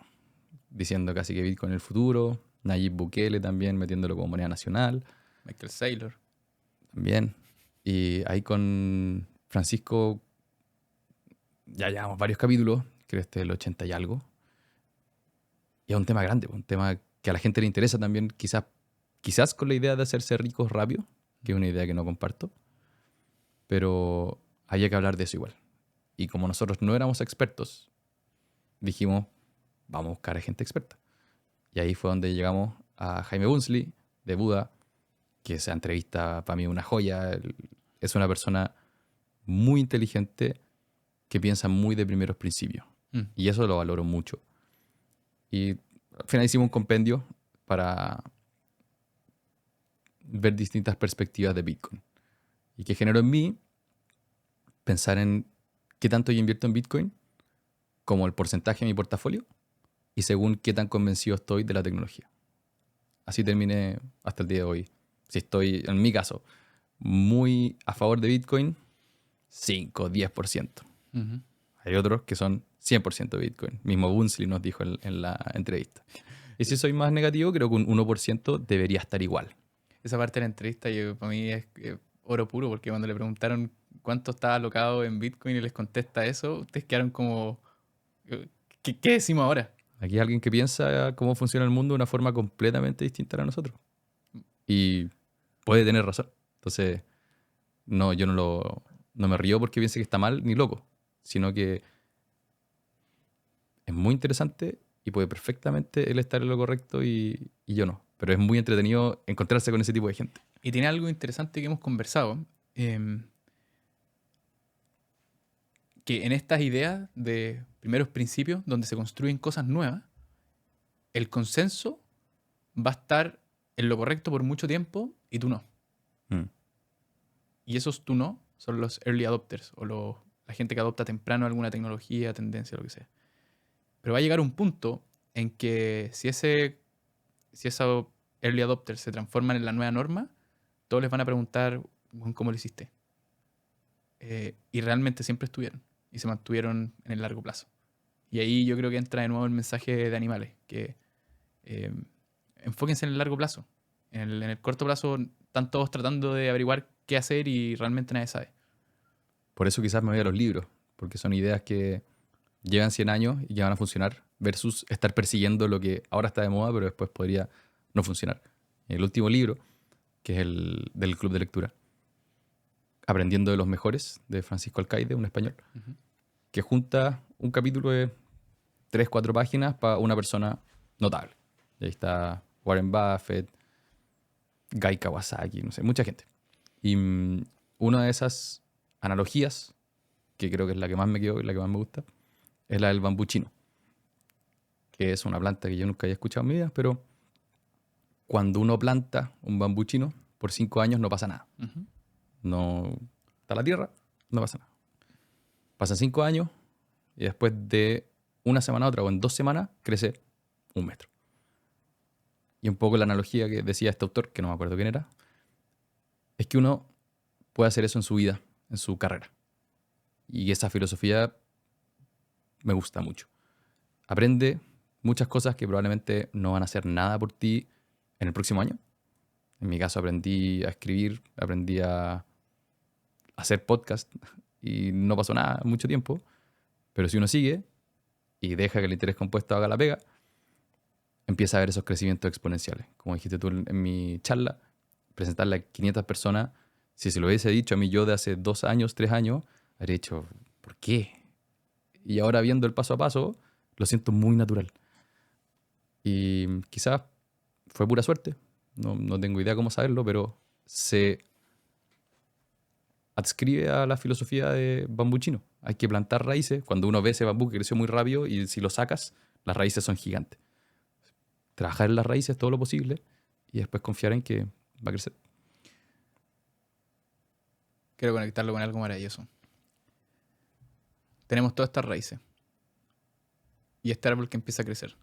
diciendo casi que Bitcoin es el futuro. Nayib Bukele también metiéndolo como moneda nacional. Michael Saylor. También. Y ahí con Francisco ya llevamos varios capítulos, creo que este es el 80 y algo. Y es un tema grande, un tema que a la gente le interesa también, quizás con la idea de hacerse ricos rápido, que es una idea que no comparto, pero había que hablar de eso igual. Y como nosotros no éramos expertos, dijimos, vamos a buscar a gente experta. Y ahí fue donde llegamos a Jaime Bunsley, de Buda, que esa entrevista para mí es una joya. Es una persona muy inteligente que piensa muy de primeros principios. Mm. Y eso lo valoro mucho. Y al final hicimos un compendio para ver distintas perspectivas de Bitcoin. Y que generó en mí pensar en qué tanto yo invierto en Bitcoin, como el porcentaje de mi portafolio, y según qué tan convencido estoy de la tecnología. Así terminé hasta el día de hoy. Si estoy, en mi caso, muy a favor de Bitcoin, 5, 10%. Ujú. Hay otros que son 100% Bitcoin. Mismo Bunsley nos dijo en la entrevista. Y si soy más negativo, creo que un 1% debería estar igual. Esa parte de la entrevista para mí es oro puro, porque cuando le preguntaron cuánto estaba alocado en Bitcoin y les contesta eso, ustedes quedaron como, ¿qué decimos ahora? Aquí hay alguien que piensa cómo funciona el mundo de una forma completamente distinta a la nosotros. Y puede tener razón. Entonces, no, yo no me río porque piense que está mal ni loco, sino que es muy interesante y puede perfectamente él estar en lo correcto y yo no. Pero es muy entretenido encontrarse con ese tipo de gente. Y tiene algo interesante que hemos conversado, que en estas ideas de primeros principios, donde se construyen cosas nuevas, el consenso va a estar en lo correcto por mucho tiempo y tú no. Mm. Y esos tú no son los early adopters o la gente que adopta temprano alguna tecnología, tendencia, lo que sea. Pero va a llegar un punto en que si esos early adopters se transforman en la nueva norma, todos les van a preguntar, "Bueno, ¿cómo lo hiciste?". Y realmente siempre estuvieron y se mantuvieron en el largo plazo. Y ahí yo creo que entra de nuevo el mensaje de animales, que eh, enfóquense en el largo plazo. En el corto plazo están todos tratando de averiguar qué hacer y realmente nadie sabe. Por eso quizás me voy a los libros, porque son ideas que llevan 100 años y que van a funcionar, versus estar persiguiendo lo que ahora está de moda, pero después podría no funcionar. El último libro, que es el del club de lectura, Aprendiendo de los mejores, de Francisco Alcaide, un español, que junta un capítulo de 3, 4 páginas para una persona notable. Y ahí está Warren Buffett, Guy Kawasaki, no sé, mucha gente. Y una de esas analogías, que creo que es la que más me quedó y la que más me gusta, es la del bambú chino, que es una planta que yo nunca había escuchado en mi vida, pero cuando uno planta un bambú chino, por 5 años no pasa nada. No está la tierra, no pasa nada. Pasan 5 años y después de una semana a otra o en 2 semanas crece 1 metro. Y un poco la analogía que decía este autor, que no me acuerdo quién era, es que uno puede hacer eso en su vida, en su carrera. Y esa filosofía me gusta mucho. Aprende muchas cosas que probablemente no van a hacer nada por ti en el próximo año. En mi caso aprendí a escribir, aprendí a hacer podcast y no pasó nada mucho tiempo. Pero si uno sigue y deja que el interés compuesto haga la pega, empieza a ver esos crecimientos exponenciales. Como dijiste tú en mi charla, presentarle a 500 personas, si se lo hubiese dicho a mí yo de hace 2 años, 3 años, habría dicho, ¿por qué? Y ahora viendo el paso a paso, lo siento muy natural. Y quizás fue pura suerte, no tengo idea cómo saberlo, pero se adscribe a la filosofía de bambú chino. Hay que plantar raíces. Cuando uno ve ese bambú que creció muy rápido y si lo sacas, las raíces son gigantes. Trabajar en las raíces todo lo posible y después confiar en que va a crecer. Quiero conectarlo con algo maravilloso. Tenemos todas estas raíces. Y este árbol que empieza a crecer.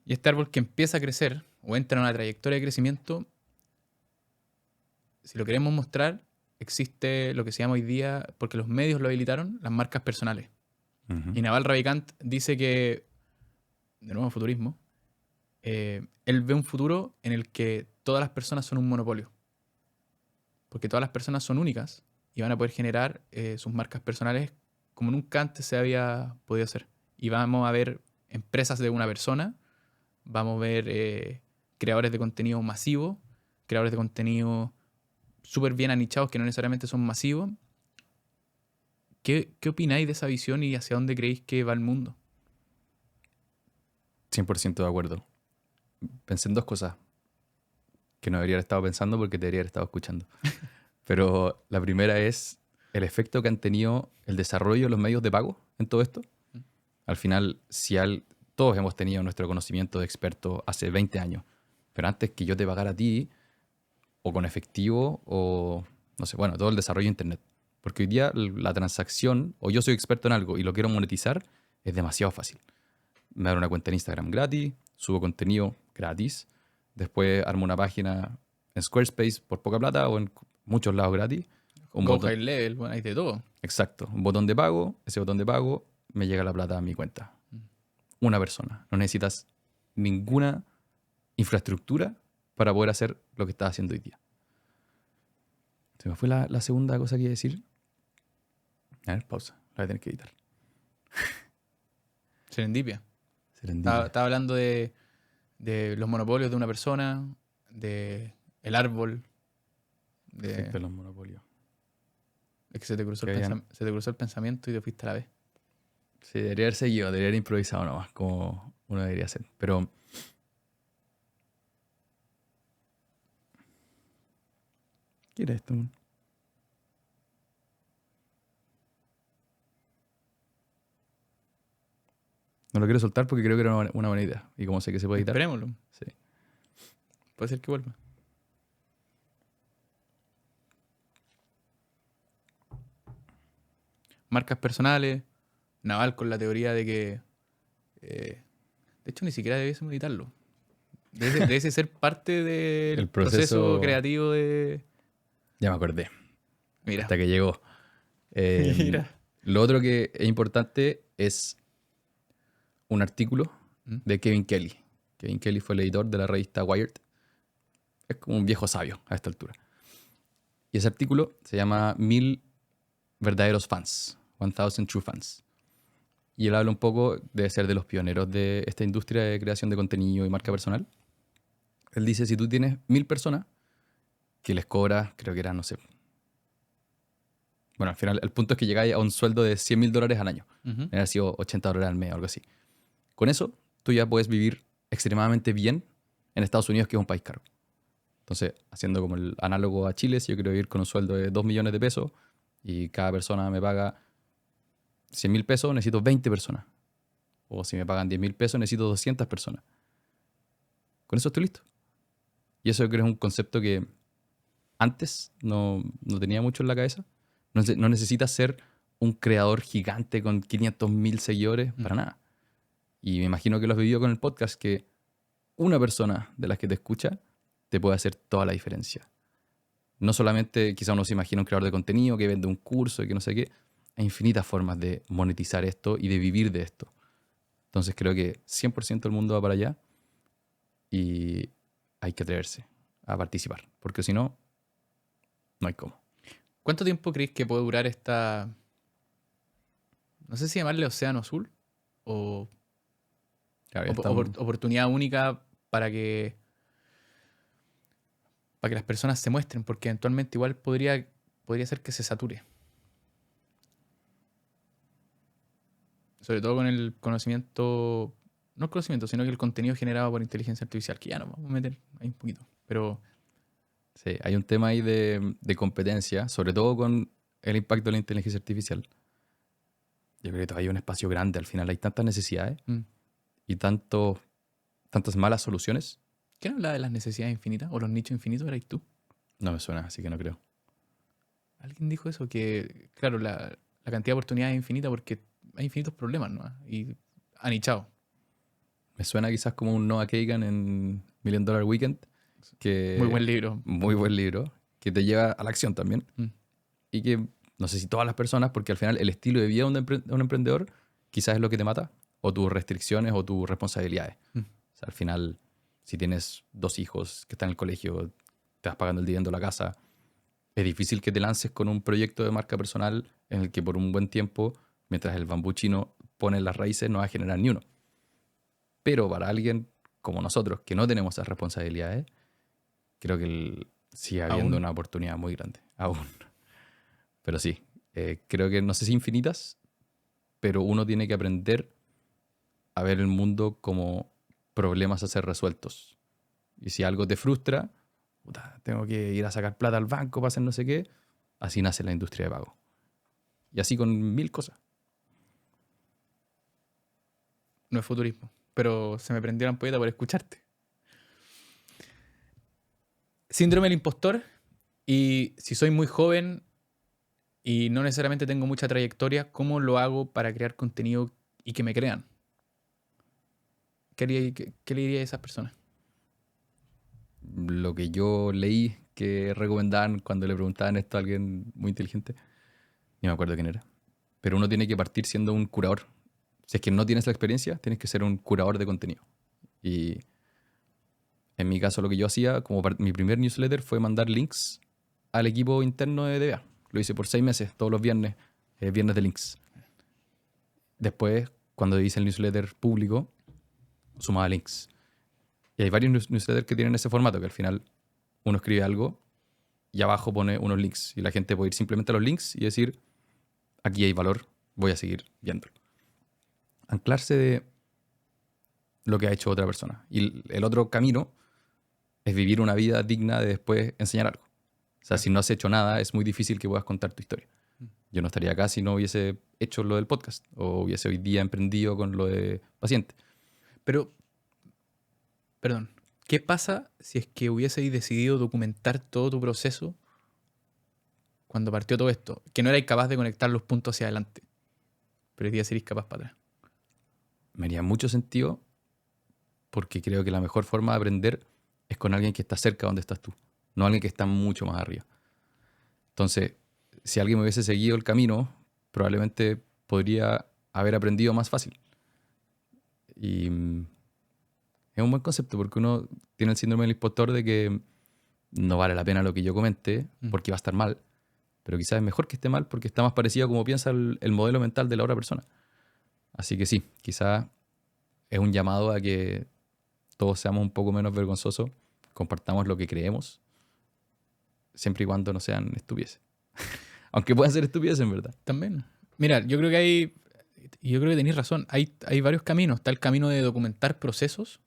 Y este árbol que empieza a crecer o entra en una trayectoria de crecimiento, si lo queremos mostrar, existe lo que se llama hoy día, porque los medios lo habilitaron, las marcas personales. Y Naval Ravikant dice que, de nuevo futurismo, él ve un futuro en el que todas las personas son un monopolio. Porque todas las personas son únicas y van a poder generar sus marcas personales como nunca antes se había podido hacer. Y vamos a ver empresas de una persona, vamos a ver creadores de contenido masivos, creadores de contenido súper bien anichados que no necesariamente son masivos. ¿Qué opináis de esa visión y hacia dónde creéis que va el mundo? 100% de acuerdo. Pensé en 2 cosas que no debería haber estado pensando porque debería haber estado escuchando. Pero la primera es el efecto que han tenido el desarrollo de los medios de pago en todo esto. Al final, todos hemos tenido nuestro conocimiento de experto hace 20 años, pero antes que yo te pagara a ti, o con efectivo, o no sé, bueno, todo el desarrollo de Internet. Porque hoy día la transacción, o yo soy experto en algo y lo quiero monetizar, es demasiado fácil. Me abro una cuenta en Instagram gratis, subo contenido gratis, después armo una página en Squarespace por poca plata o en muchos lados gratis. Go high level, bueno, hay de todo. Exacto, un botón de pago, ese botón de pago me llega la plata a mi cuenta. Una persona. No necesitas ninguna infraestructura para poder hacer lo que estás haciendo hoy día. Se me fue la segunda cosa que iba a decir. A ver, pausa. La voy a tener que editar. Serendipia. Estaba hablando de los monopolios de una persona, de el árbol, de los monopolios. Es que se te cruzó el pensamiento y te fuiste a la vez. Sí, debería haber seguido, debería haber improvisado nomás, como uno debería hacer. Pero ¿qué era esto? No lo quiero soltar porque creo que era una buena idea. Y como sé que se puede editar. Esperémoslo. Sí. Puede ser que vuelva. Marcas personales. Naval con la teoría de que... de hecho, ni siquiera debiésemos editarlo. Debe ser parte del El proceso creativo de... Ya me acordé. Mira. Hasta que llegó. Mira. Lo otro que es importante es un artículo de Kevin Kelly. Kevin Kelly fue el editor de la revista Wired. Es como un viejo sabio a esta altura. Y ese artículo se llama 1000 verdaderos fans. 1000 true fans. Y él habla un poco de ser de los pioneros de esta industria de creación de contenido y marca personal. Él dice, si tú tienes 1000 personas que les cobra, creo que era, no sé. Bueno, al final, el punto es que llegáis a un sueldo de $100.000 al año. Ujú. Era sido $80 al mes o algo así. Con eso, tú ya puedes vivir extremadamente bien en Estados Unidos, que es un país caro. Entonces, haciendo como el análogo a Chile, si yo quiero vivir con un sueldo de 2 millones de pesos y cada persona me paga 100.000 pesos, necesito 20 personas. O si me pagan 10.000 pesos, necesito 200 personas. Con eso estoy listo. Y eso yo creo que es un concepto que antes no tenía mucho en la cabeza. No necesitas ser un creador gigante con 500.000 seguidores para nada. Y me imagino que lo has vivido con el podcast, que una persona de las que te escucha te puede hacer toda la diferencia. No solamente, quizá uno se imagina un creador de contenido que vende un curso y que no sé qué. Hay infinitas formas de monetizar esto y de vivir de esto. Entonces creo que 100% el mundo va para allá y hay que atreverse a participar, porque si no, no hay cómo. ¿Cuánto tiempo creéis que puede durar esta, no sé si llamarle océano azul o Claro, ya estamos, oportunidad única para que las personas se muestren? Porque eventualmente igual podría ser que se sature. Sobre todo con el conocimiento, no el conocimiento, sino que el contenido generado por inteligencia artificial, que ya nos vamos a meter ahí un poquito. Pero sí, hay un tema ahí de competencia, sobre todo con el impacto de la inteligencia artificial. Yo creo que todavía hay un espacio grande, al final hay tantas necesidades mm, y tantas malas soluciones. ¿quién habla de las necesidades infinitas o los nichos infinitos? ¿Erais tú? No me suena, así que no creo. Alguien dijo eso, que claro, la cantidad de oportunidades es infinita porque hay infinitos problemas, ¿no? Y anichado. Me suena quizás como un Noah Kagan en Million Dollar Weekend, Muy que buen libro. muy buen libro, que te lleva a la acción también. Mm. Y que no sé si todas las personas, porque al final el estilo de vida de un emprendedor quizás es lo que te mata, o tus restricciones o tus responsabilidades. Mm. O sea, al final, si tienes 2 hijos que están en el colegio, te vas pagando el dividendo de la casa, es difícil que te lances con un proyecto de marca personal en el que por un buen tiempo, mientras el bambú chino pone las raíces, no va a generar ni uno. Pero para alguien como nosotros, que no tenemos esas responsabilidades, creo que sigue habiendo Aún. una oportunidad muy grande, aún. Pero sí, creo que no sé si infinitas, pero uno tiene que aprender a ver el mundo como problemas a ser resueltos. Y si algo te frustra, puta, tengo que ir a sacar plata al banco para hacer no sé qué, así nace la industria de pago. Y así con 1.000 cosas. No es futurismo. Pero se me prendió la ampolleta por escucharte. Síndrome del impostor. Y si soy muy joven y no necesariamente tengo mucha trayectoria, ¿cómo lo hago para crear contenido y que me crean? ¿Qué le diría a esas personas? Lo que yo leí que recomendaban cuando le preguntaban esto a alguien muy inteligente, ni me acuerdo quién era, pero uno tiene que partir siendo un curador. Si es que no tienes la experiencia, tienes que ser un curador de contenido. Y en mi caso, lo que yo hacía, como mi primer newsletter, fue mandar links al equipo interno de DBA. Lo hice por 6 meses, todos los viernes, viernes de links. Después, cuando hice el newsletter público, sumaba links. Y hay varios newsletters que tienen ese formato, que al final uno escribe algo y abajo pone unos links. Y la gente puede ir simplemente a los links y decir, aquí hay valor, voy a seguir viéndolo. Anclarse de lo que ha hecho otra persona. Y el otro camino es vivir una vida digna de después enseñar algo. O sea, Claro. si no has hecho nada, es muy difícil que puedas contar tu historia. Mm. Yo no estaría acá si no hubiese hecho lo del podcast o hubiese hoy día emprendido con lo de paciente. Pero, perdón, ¿qué pasa si es que hubieseis decidido documentar todo tu proceso cuando partió todo esto? Que no erais capaz de conectar los puntos hacia adelante, pero hoy día seréis capaz para atrás. Me haría mucho sentido porque creo que la mejor forma de aprender es con alguien que está cerca donde estás tú, no alguien que está mucho más arriba. Entonces, si alguien me hubiese seguido el camino, probablemente podría haber aprendido más fácil. Y es un buen concepto porque uno tiene el síndrome del impostor de que no vale la pena lo que yo comente Mm. porque va a estar mal, pero quizás es mejor que esté mal porque está más parecido a como piensa el modelo mental de la otra persona. Así que sí, quizás es un llamado a que todos seamos un poco menos vergonzosos, compartamos lo que creemos siempre y cuando no sean estupideces. Aunque puedan ser estupideces, en verdad. También. Mira, yo creo que tenéis razón. Hay varios caminos. Está el camino de documentar procesos.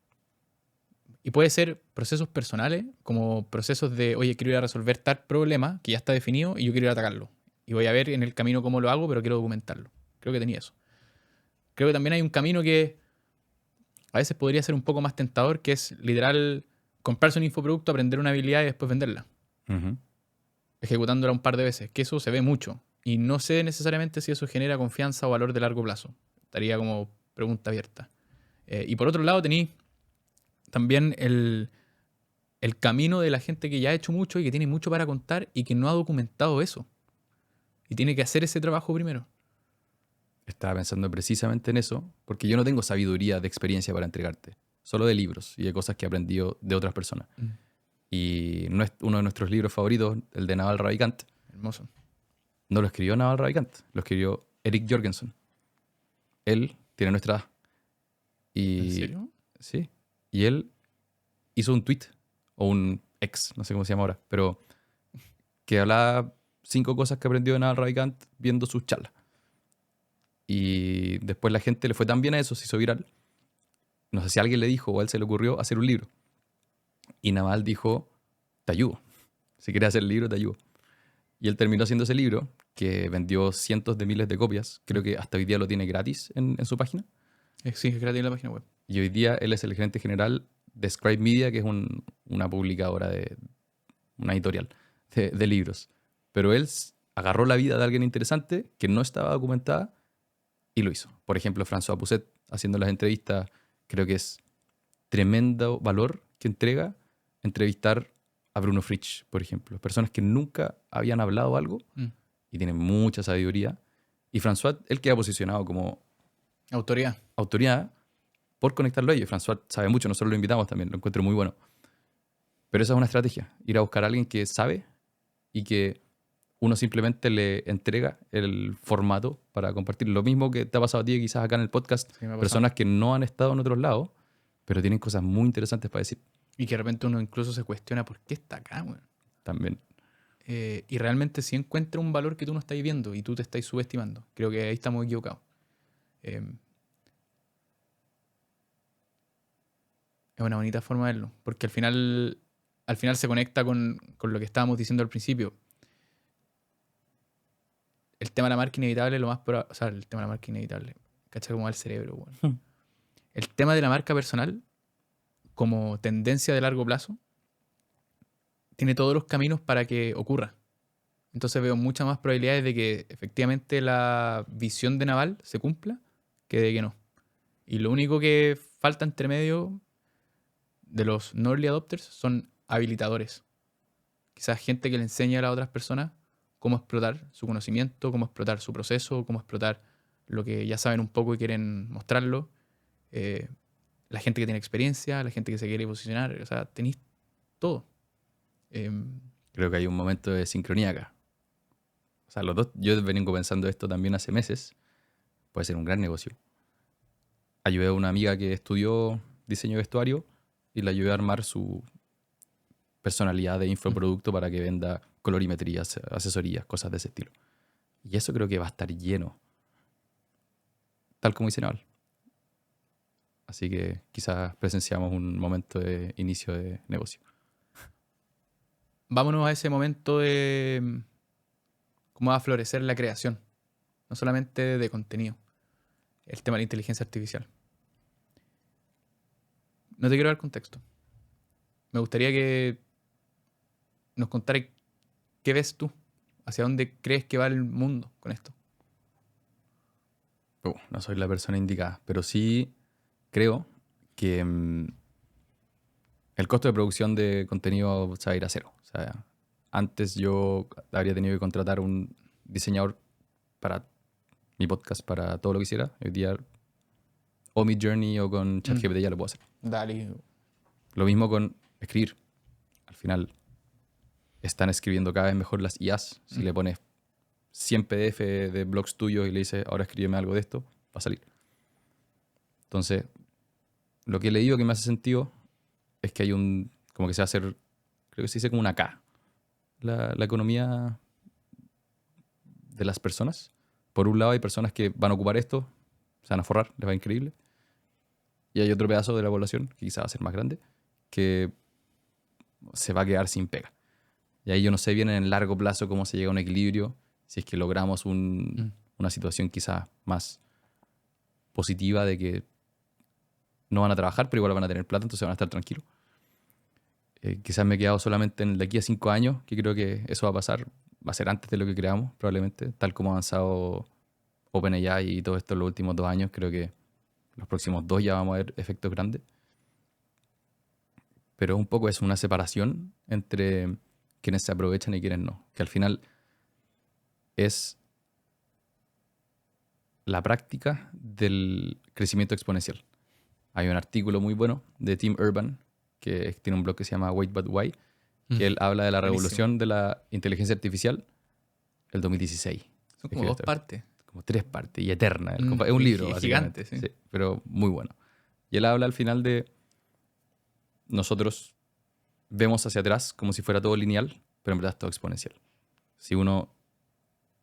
Y puede ser procesos personales, como procesos de, oye, quiero ir a resolver tal problema que ya está definido y yo quiero ir a atacarlo. Y voy a ver en el camino cómo lo hago, pero quiero documentarlo. Creo que tenía eso. Creo que también hay un camino que a veces podría ser un poco más tentador, que es literal comprarse un infoproducto, aprender una habilidad y después venderla, Ujú. ejecutándola un par de veces, que eso se ve mucho. Y no sé necesariamente si eso genera confianza o valor de largo plazo. Estaría como pregunta abierta. Y por otro lado, tenéis también el camino de la gente que ya ha hecho mucho y que tiene mucho para contar y que no ha documentado eso. Y tiene que hacer ese trabajo primero. Estaba pensando precisamente en eso, porque yo no tengo sabiduría de experiencia para entregarte, solo de libros y de cosas que he aprendido de otras personas. Mm. Y uno de nuestros libros favoritos, el de Naval Ravikant, Hermoso. no lo escribió Naval Ravikant, lo escribió Eric Jorgensen. Él tiene nuestra edad. ¿En Y serio? sí, y él hizo un tweet, o un ex, no sé cómo se llama ahora, pero que hablaba 5 cosas que aprendió de Naval Ravikant viendo sus charlas. Y después la gente le fue tan bien a eso, se hizo viral. No sé si alguien le dijo o a él se le ocurrió hacer un libro. Y Naval dijo, te ayudo. Si quieres hacer el libro, te ayudo. Y él terminó haciendo ese libro, que vendió cientos de miles de copias. Creo que hasta hoy día lo tiene gratis en su página. Sí, es gratis en la página web. Y hoy día él es el gerente general de Scribe Media, que es una publicadora una editorial de libros. Pero él agarró la vida de alguien interesante que no estaba documentada y lo hizo. Por ejemplo, François Pousset, haciendo las entrevistas, creo que es tremendo valor que entrega entrevistar a Bruno Fritsch, por ejemplo. Personas que nunca habían hablado algo Mm. y tienen mucha sabiduría. Y François, él queda posicionado como Autoridad. autoridad por conectarlo a ellos. François sabe mucho, nosotros lo invitamos también, lo encuentro muy bueno. Pero esa es una estrategia, ir a buscar a alguien que sabe y que uno simplemente le entrega el formato para compartir. Lo mismo que te ha pasado a ti, quizás acá en el podcast, Sí, me ha pasado. personas que no han estado en otros lados, pero tienen cosas muy interesantes para decir Y que de repente uno incluso se cuestiona por qué está acá, weón. también. Y realmente sí encuentra un valor que tú no estás viendo y tú te estás subestimando. Creo que ahí estamos equivocados. Eh, es una bonita forma de verlo, porque al final se conecta con lo que estábamos diciendo al principio. El tema de la marca inevitable, lo más probable, o sea, el tema de la marca inevitable, ¿cachai? Como va el cerebro, weón. Hmm. El tema de la marca personal, como tendencia de largo plazo, tiene todos los caminos para que ocurra. Entonces veo muchas más probabilidades de que efectivamente la visión de Naval se cumpla que de que no. Y lo único que falta entre medio de los no early adopters son habilitadores. Quizás gente que le enseña a las otras personas cómo explotar su conocimiento, cómo explotar su proceso, cómo explotar lo que ya saben un poco y quieren mostrarlo. Eh, la gente que tiene experiencia, la gente que se quiere posicionar, o sea, tenéis todo. Creo que hay un momento de sincronía acá. O sea, los dos, yo vengo pensando esto también hace meses. Puede ser un gran negocio. Ayudé a una amiga que estudió diseño de vestuario y la ayudé a armar su personalidad de infoproducto para que venda colorimetrías, asesorías, cosas de ese estilo. Y eso creo que va a estar lleno, tal como dice Naval. Así que quizás presenciamos un momento de inicio de negocio. Vámonos a ese momento de cómo va a florecer la creación, no solamente de contenido, el tema de la inteligencia artificial. No te quiero dar contexto. Me gustaría que nos contaras qué ves tú, hacia dónde crees que va el mundo con esto. No soy la persona indicada, pero sí creo que el costo de producción de contenido se va a ir a cero. O sea, antes yo habría tenido que contratar un diseñador para mi podcast, para todo lo que hiciera. Hoy día o Midjourney o con ChatGPT ya lo puedo hacer. Dale. Lo mismo con escribir. Al final están escribiendo cada vez mejor las IAs. Si le pones 100 PDF de blogs tuyos y le dices, ahora escríbeme algo de esto, va a salir. Entonces, lo que he leído que me hace sentido es que hay como que se va a hacer, creo que se dice como una K, la economía de las personas. Por un lado hay personas que van a ocupar esto, se van a forrar, les va increíble. Y hay otro pedazo de la población, que quizá va a ser más grande, que se va a quedar sin pega. Y ahí yo no sé bien en el largo plazo cómo se llega a un equilibrio, si es que logramos una situación quizá más positiva de que no van a trabajar, pero igual van a tener plata, entonces van a estar tranquilos. Quizás me he quedado solamente en de aquí a 5 años, que creo que eso va a pasar. Va a ser antes de lo que creamos, probablemente. Tal como ha avanzado OpenAI y todo esto en los últimos 2 años, creo que los próximos 2 ya vamos a ver efectos grandes. Pero un poco es una separación entre quienes se aprovechan y quienes no. Que al final es la práctica del crecimiento exponencial. Hay un artículo muy bueno de Tim Urban, que tiene un blog que se llama Wait But Why, que él habla de la revolución de la inteligencia artificial el 2016. Son como 2 partes. Como 3 partes y eterna. Es un libro, básicamente. Gigante, sí. Pero muy bueno. Y él habla al final de nosotros vemos hacia atrás como si fuera todo lineal, pero en verdad es todo exponencial. Si uno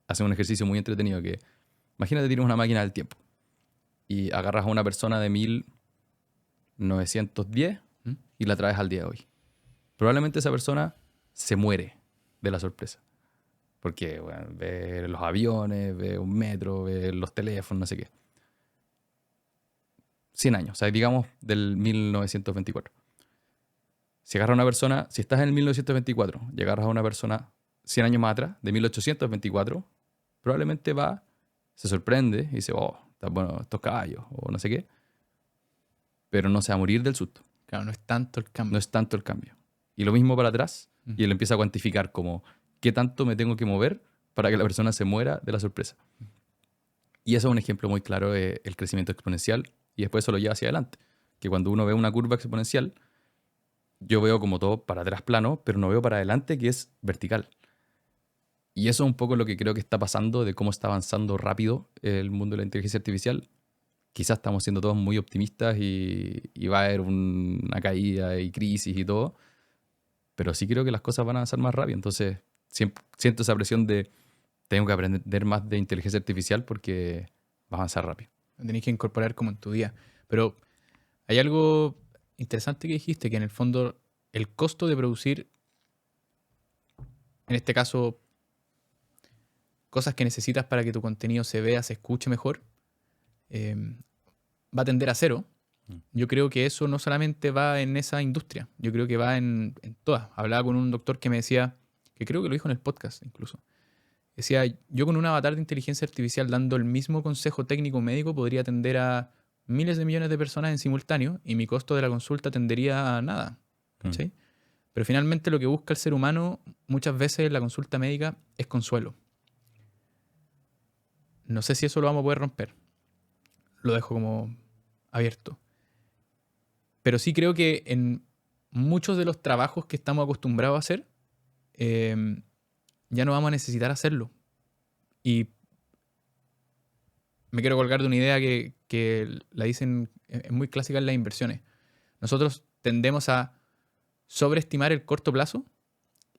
hace un ejercicio muy entretenido que, imagínate, tienes una máquina del tiempo y agarras a una persona de 1910 y la traes al día de hoy. Probablemente esa persona se muere de la sorpresa. Porque bueno, ve los aviones, ve un metro, ve los teléfonos, no sé qué. 100 años, o sea, digamos del 1924. Si agarras a una persona, si estás en el 1924 y agarras a una persona 100 años más atrás, de 1824, probablemente va, se sorprende y dice, oh, están buenos estos caballos, o no sé qué. Pero no se va a morir del susto. Claro, no es tanto el cambio. No es tanto el cambio. Y lo mismo para atrás, y él empieza a cuantificar como qué tanto me tengo que mover para que la persona se muera de la sorpresa. Y eso es un ejemplo muy claro del crecimiento exponencial, y después eso lo lleva hacia adelante. Que cuando uno ve una curva exponencial, yo veo como todo para atrás plano, pero no veo para adelante que es vertical. Y eso es un poco lo que creo que está pasando de cómo está avanzando rápido el mundo de la inteligencia artificial. Quizás estamos siendo todos muy optimistas y va a haber una caída y crisis y todo, pero sí creo que las cosas van a avanzar más rápido. Entonces siento esa presión de tengo que aprender más de inteligencia artificial porque va a avanzar rápido. Lo tenés que incorporar como en tu día. Pero hay algo interesante que dijiste, que en el fondo el costo de producir, en este caso, cosas que necesitas para que tu contenido se vea, se escuche mejor, va a tender a cero. Yo creo que eso no solamente va en esa industria, yo creo que va en todas. Hablaba con un doctor que me decía, que creo que lo dijo en el podcast incluso, decía, yo con un avatar de inteligencia artificial dando el mismo consejo técnico médico podría atender a miles de millones de personas en simultáneo y mi costo de la consulta tendería a nada. ¿Cachai? Pero finalmente lo que busca el ser humano muchas veces en la consulta médica es consuelo. No sé si eso lo vamos a poder romper. Lo dejo como abierto. Pero sí creo que en muchos de los trabajos que estamos acostumbrados a hacer, ya no vamos a necesitar hacerlo. Y me quiero colgar de una idea que la dicen, es muy clásica en las inversiones. Nosotros tendemos a sobreestimar el corto plazo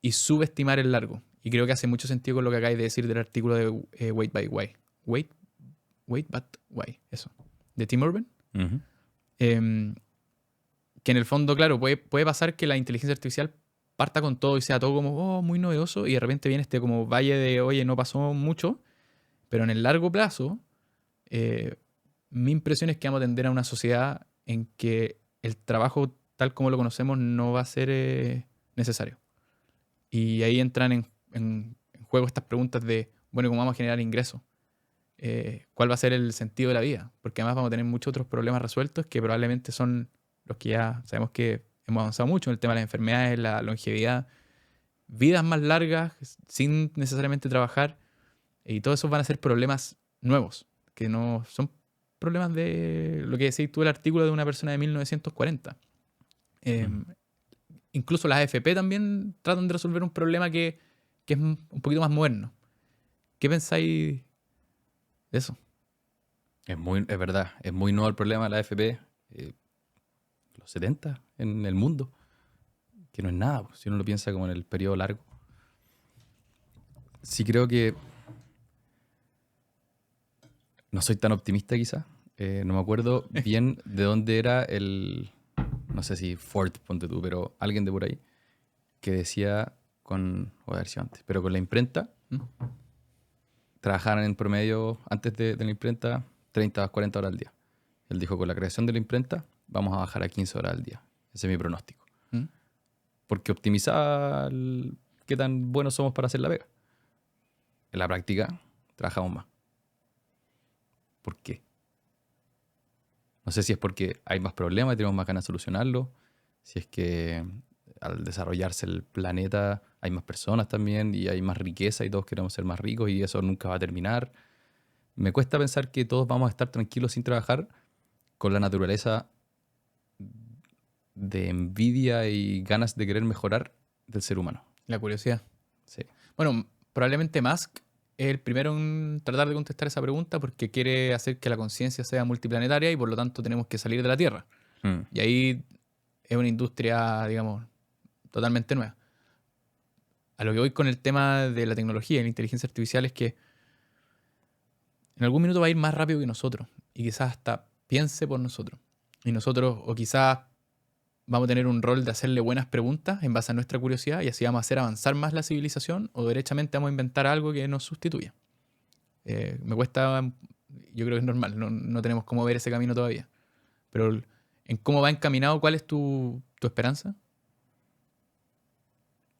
y subestimar el largo. Y creo que hace mucho sentido con lo que acabáis de decir del artículo de Wait But Why. Wait But Why, eso. De Tim Urban. Que en el fondo, claro, puede pasar que la inteligencia artificial parta con todo y sea todo como muy novedoso y de repente viene este como valle de, oye, no pasó mucho, pero en el largo plazo, mi impresión es que vamos a tender a una sociedad en que el trabajo tal como lo conocemos no va a ser necesario. Y ahí entran en juego estas preguntas de, bueno, ¿cómo vamos a generar ingresos? ¿Cuál va a ser el sentido de la vida? Porque además vamos a tener muchos otros problemas resueltos que probablemente son los que ya sabemos que hemos avanzado mucho en el tema de las enfermedades, la longevidad, vidas más largas sin necesariamente trabajar, y todos esos van a ser problemas nuevos, que no son problemas de lo que decís tú, el artículo de una persona de 1940. Incluso las AFP también tratan de resolver un problema que es un poquito más moderno. ¿Qué pensáis de eso? Es verdad, es muy nuevo el problema de la AFP. Los 70 en el mundo, que no es nada, si uno lo piensa como en el periodo largo. Sí creo que no soy tan optimista quizá. No me acuerdo bien de dónde era no sé si Ford, ponte tú, pero alguien de por ahí, que decía o a ver si antes, pero con la imprenta, ¿Mm? trabajaban en promedio, antes de la imprenta, 30 a 40 horas al día. Él dijo, con la creación de la imprenta, vamos a bajar a 15 horas al día. Ese es mi pronóstico. ¿Mm? Porque optimizar qué tan buenos somos para hacer la pega. En la práctica, trabajamos más. ¿Por qué? No sé si es porque hay más problemas y tenemos más ganas de solucionarlo. Si es que al desarrollarse el planeta hay más personas también y hay más riqueza y todos queremos ser más ricos y eso nunca va a terminar. Me cuesta pensar que todos vamos a estar tranquilos sin trabajar con la naturaleza de envidia y ganas de querer mejorar del ser humano. La curiosidad. Sí. Bueno, probablemente Musk es el primero en tratar de contestar esa pregunta porque quiere hacer que la conciencia sea multiplanetaria y por lo tanto tenemos que salir de la Tierra. Mm. Y ahí es una industria, digamos, totalmente nueva. A lo que voy con el tema de la tecnología y la inteligencia artificial es que en algún minuto va a ir más rápido que nosotros y quizás hasta piense por nosotros. Y nosotros, o quizás vamos a tener un rol de hacerle buenas preguntas en base a nuestra curiosidad y así vamos a hacer avanzar más la civilización o derechamente vamos a inventar algo que nos sustituya. Me cuesta, yo creo que es normal, no tenemos cómo ver ese camino todavía. Pero en cómo va encaminado, ¿cuál es tu esperanza?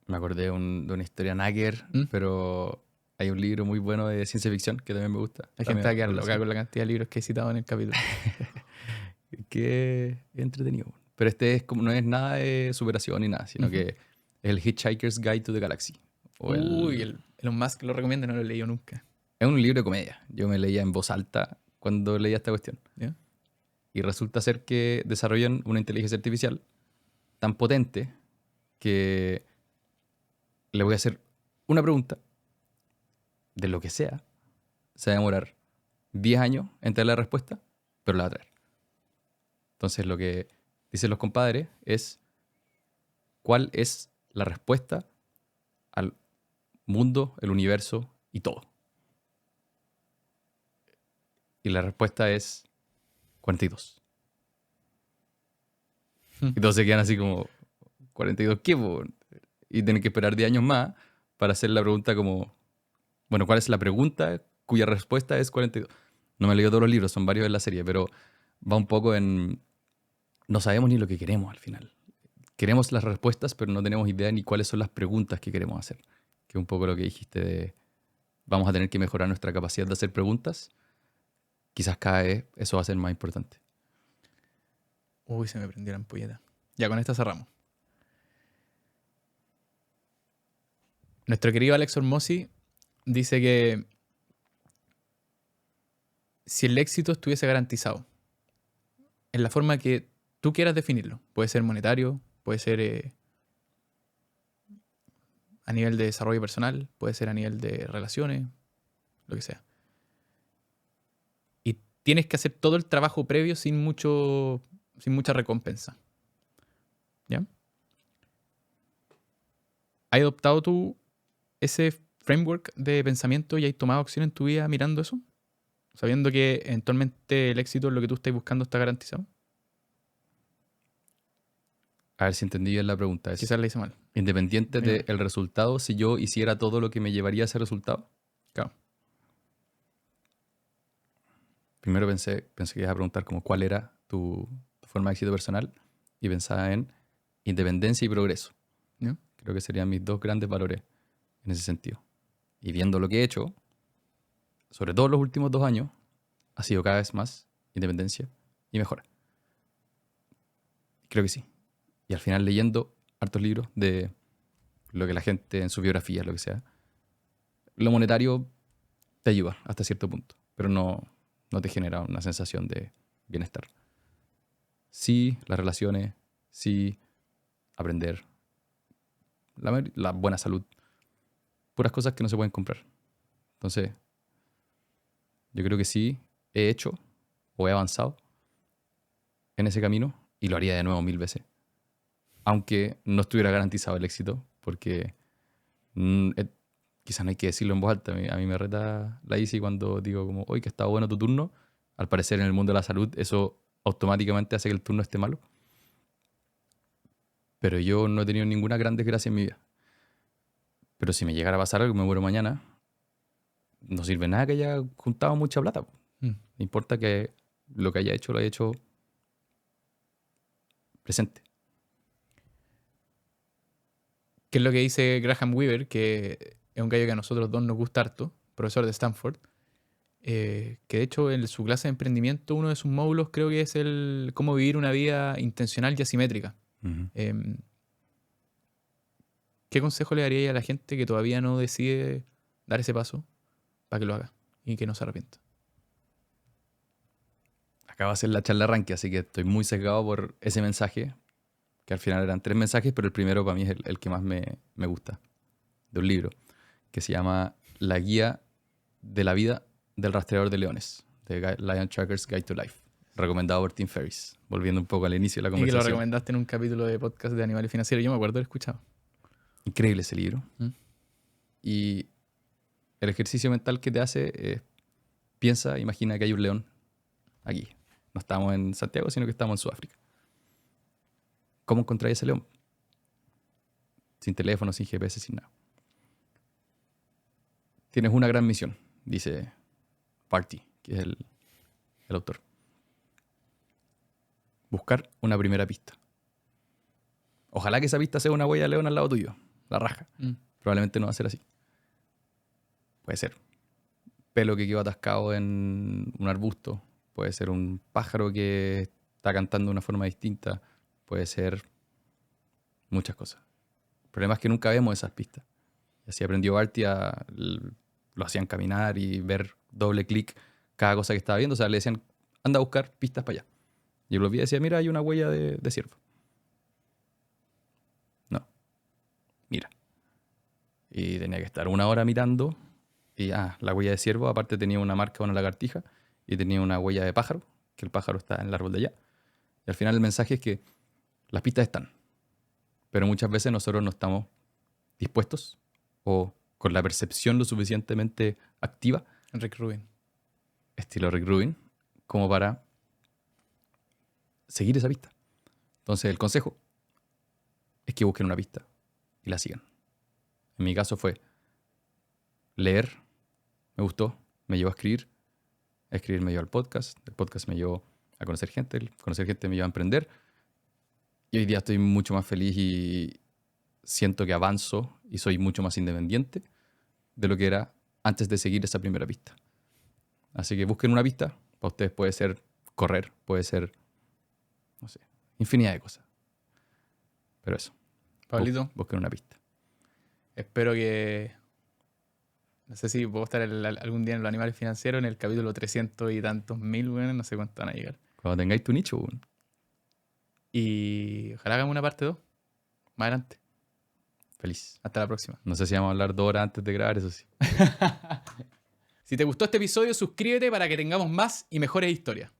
Me acordé de una historia nagger, ¿Mm? pero hay un libro muy bueno de ciencia ficción que también me gusta. La gente También va a quedar loca relación. con la cantidad de libros que he citado en el capítulo. Que es entretenido. Pero este es como, no es nada de superación ni nada, sino Ujú. que es el Hitchhiker's Guide to the Galaxy. O Uy, el Elon Musk lo recomienda, no lo he leído nunca. Es un libro de comedia. Yo me leía en voz alta cuando leía esta cuestión. ¿Ya? Y resulta ser que desarrollan una inteligencia artificial tan potente que le voy a hacer una pregunta de lo que sea. Se va a demorar 10 años en traer la respuesta, pero la va a traer. Entonces lo que dicen los compadres es cuál es la respuesta al mundo, el universo y todo. Y la respuesta es 42. Y todos se quedan así como, ¿42 qué, po? Y tienen que esperar 10 años más para hacer la pregunta como, bueno, ¿cuál es la pregunta cuya respuesta es 42? No me he leído todos los libros, son varios en la serie, pero va un poco en, no sabemos ni lo que queremos al final. Queremos las respuestas, pero no tenemos idea ni cuáles son las preguntas que queremos hacer. Que es un poco lo que dijiste de, vamos a tener que mejorar nuestra capacidad de hacer preguntas. Quizás cada vez eso va a ser más importante. Uy, se me prendió la ampolleta. Ya, con esta cerramos. Nuestro querido Alex Hormozzi dice que si el éxito estuviese garantizado, en la forma que tú quieras definirlo, puede ser monetario, puede ser a nivel de desarrollo personal, puede ser a nivel de relaciones, lo que sea. Y tienes que hacer todo el trabajo previo sin mucha recompensa. ¿Ya? ¿Has adoptado tú ese framework de pensamiento y has tomado acción en tu vida mirando eso? Sabiendo que eventualmente el éxito en lo que tú estás buscando está garantizado. A ver si entendí bien la pregunta. Es, Quizás le hice mal. independiente Dime. del resultado, si yo hiciera todo lo que me llevaría a ese resultado. Claro. Primero pensé que ibas a preguntar como cuál era tu forma de éxito personal y pensaba en independencia y progreso. ¿Ya? Creo que serían mis dos grandes valores en ese sentido. Y viendo lo que he hecho, sobre todo los últimos 2 años, ha sido cada vez más independencia y mejora. Creo que sí. Y al final leyendo hartos libros de lo que la gente en su biografía, lo que sea, lo monetario te ayuda hasta cierto punto, pero no te genera una sensación de bienestar. Sí, las relaciones, sí, aprender, la buena salud, puras cosas que no se pueden comprar. Entonces, yo creo que sí he hecho o he avanzado en ese camino y lo haría de nuevo 1000 veces. Aunque no estuviera garantizado el éxito, porque mm, eh, quizás no hay que decirlo en voz alta. A mí me reta la Isi cuando digo como, oye, que está bueno tu turno. Al parecer en el mundo de la salud eso automáticamente hace que el turno esté malo. Pero yo no he tenido ninguna gran desgracia en mi vida. Pero si me llegara a pasar algo, me muero mañana, no sirve nada que haya juntado mucha plata. Po. Mm. No importa que lo que haya hecho, lo haya hecho presente. ¿Qué es lo que dice Graham Weaver? Que es un gallo que a nosotros dos nos gusta harto, profesor de Stanford. Que de hecho en su clase de emprendimiento, uno de sus módulos creo que es el cómo vivir una vida intencional y asimétrica. Uh-huh. ¿Qué consejo le daría a la gente que todavía no decide dar ese paso para que lo haga y que no se arrepienta? Acaba de ser la charla arranque, así que estoy muy sesgado por ese mensaje, que al final eran 3 mensajes, pero el primero para mí es el que más me gusta, de un libro, que se llama La guía de la vida del rastreador de leones, de Lion Tracker's Guide to Life, recomendado por Tim Ferriss, volviendo un poco al inicio de la Y que lo conversación. recomendaste en un capítulo de podcast de Animales Financieros. Yo me acuerdo de haber escuchado. Increíble ese libro. ¿Mm? Y el ejercicio mental que te hace es, piensa, imagina que hay un león aquí. No estamos en Santiago, sino que estamos en Sudáfrica. ¿Cómo encontráis ese león? Sin teléfono, sin GPS, sin nada. Tienes una gran misión, dice Party, que es el autor. Buscar una primera pista. Ojalá que esa pista sea una huella de león al lado tuyo, la raja. Probablemente no va a ser así. Puede ser pelo que quedó atascado en un arbusto. Puede ser un pájaro que está cantando de una forma distinta. Puede ser muchas cosas. El problema es que nunca vemos esas pistas. Y así aprendió Barty lo hacían caminar y ver doble clic cada cosa que estaba viendo. O sea, le decían, anda a buscar pistas para allá. Y yo lo vi y decía, mira, hay una huella de ciervo. No. Mira. Y tenía que estar 1 hora mirando. Y la huella de ciervo, aparte tenía una marca de una lagartija y tenía una huella de pájaro, que el pájaro está en el árbol de allá. Y al final el mensaje es que las pistas están, pero muchas veces nosotros no estamos dispuestos o con la percepción lo suficientemente activa, Rick Rubin. estilo Rick Rubin, como para seguir esa pista. Entonces el consejo es que busquen una pista y la sigan. En mi caso fue leer, me gustó, me llevó a escribir me llevó al podcast, el podcast me llevó a conocer gente, el conocer gente me llevó a emprender. Y hoy día estoy mucho más feliz y siento que avanzo y soy mucho más independiente de lo que era antes de seguir esa primera pista. Así que busquen una pista. Para ustedes puede ser correr, puede ser, no sé, infinidad de cosas. Pero eso. Pablito, Busquen una pista. espero que... No sé si puedo estar algún día en los Animales Financieros en el capítulo 300 y tantos mil, bueno, no sé cuánto van a llegar. Cuando tengáis tu nicho, Y ojalá hagamos una parte 2 más adelante. feliz. Hasta la próxima. No sé si vamos a hablar 2 horas antes de grabar, eso sí. Si te gustó este episodio, suscríbete para que tengamos más y mejores historias.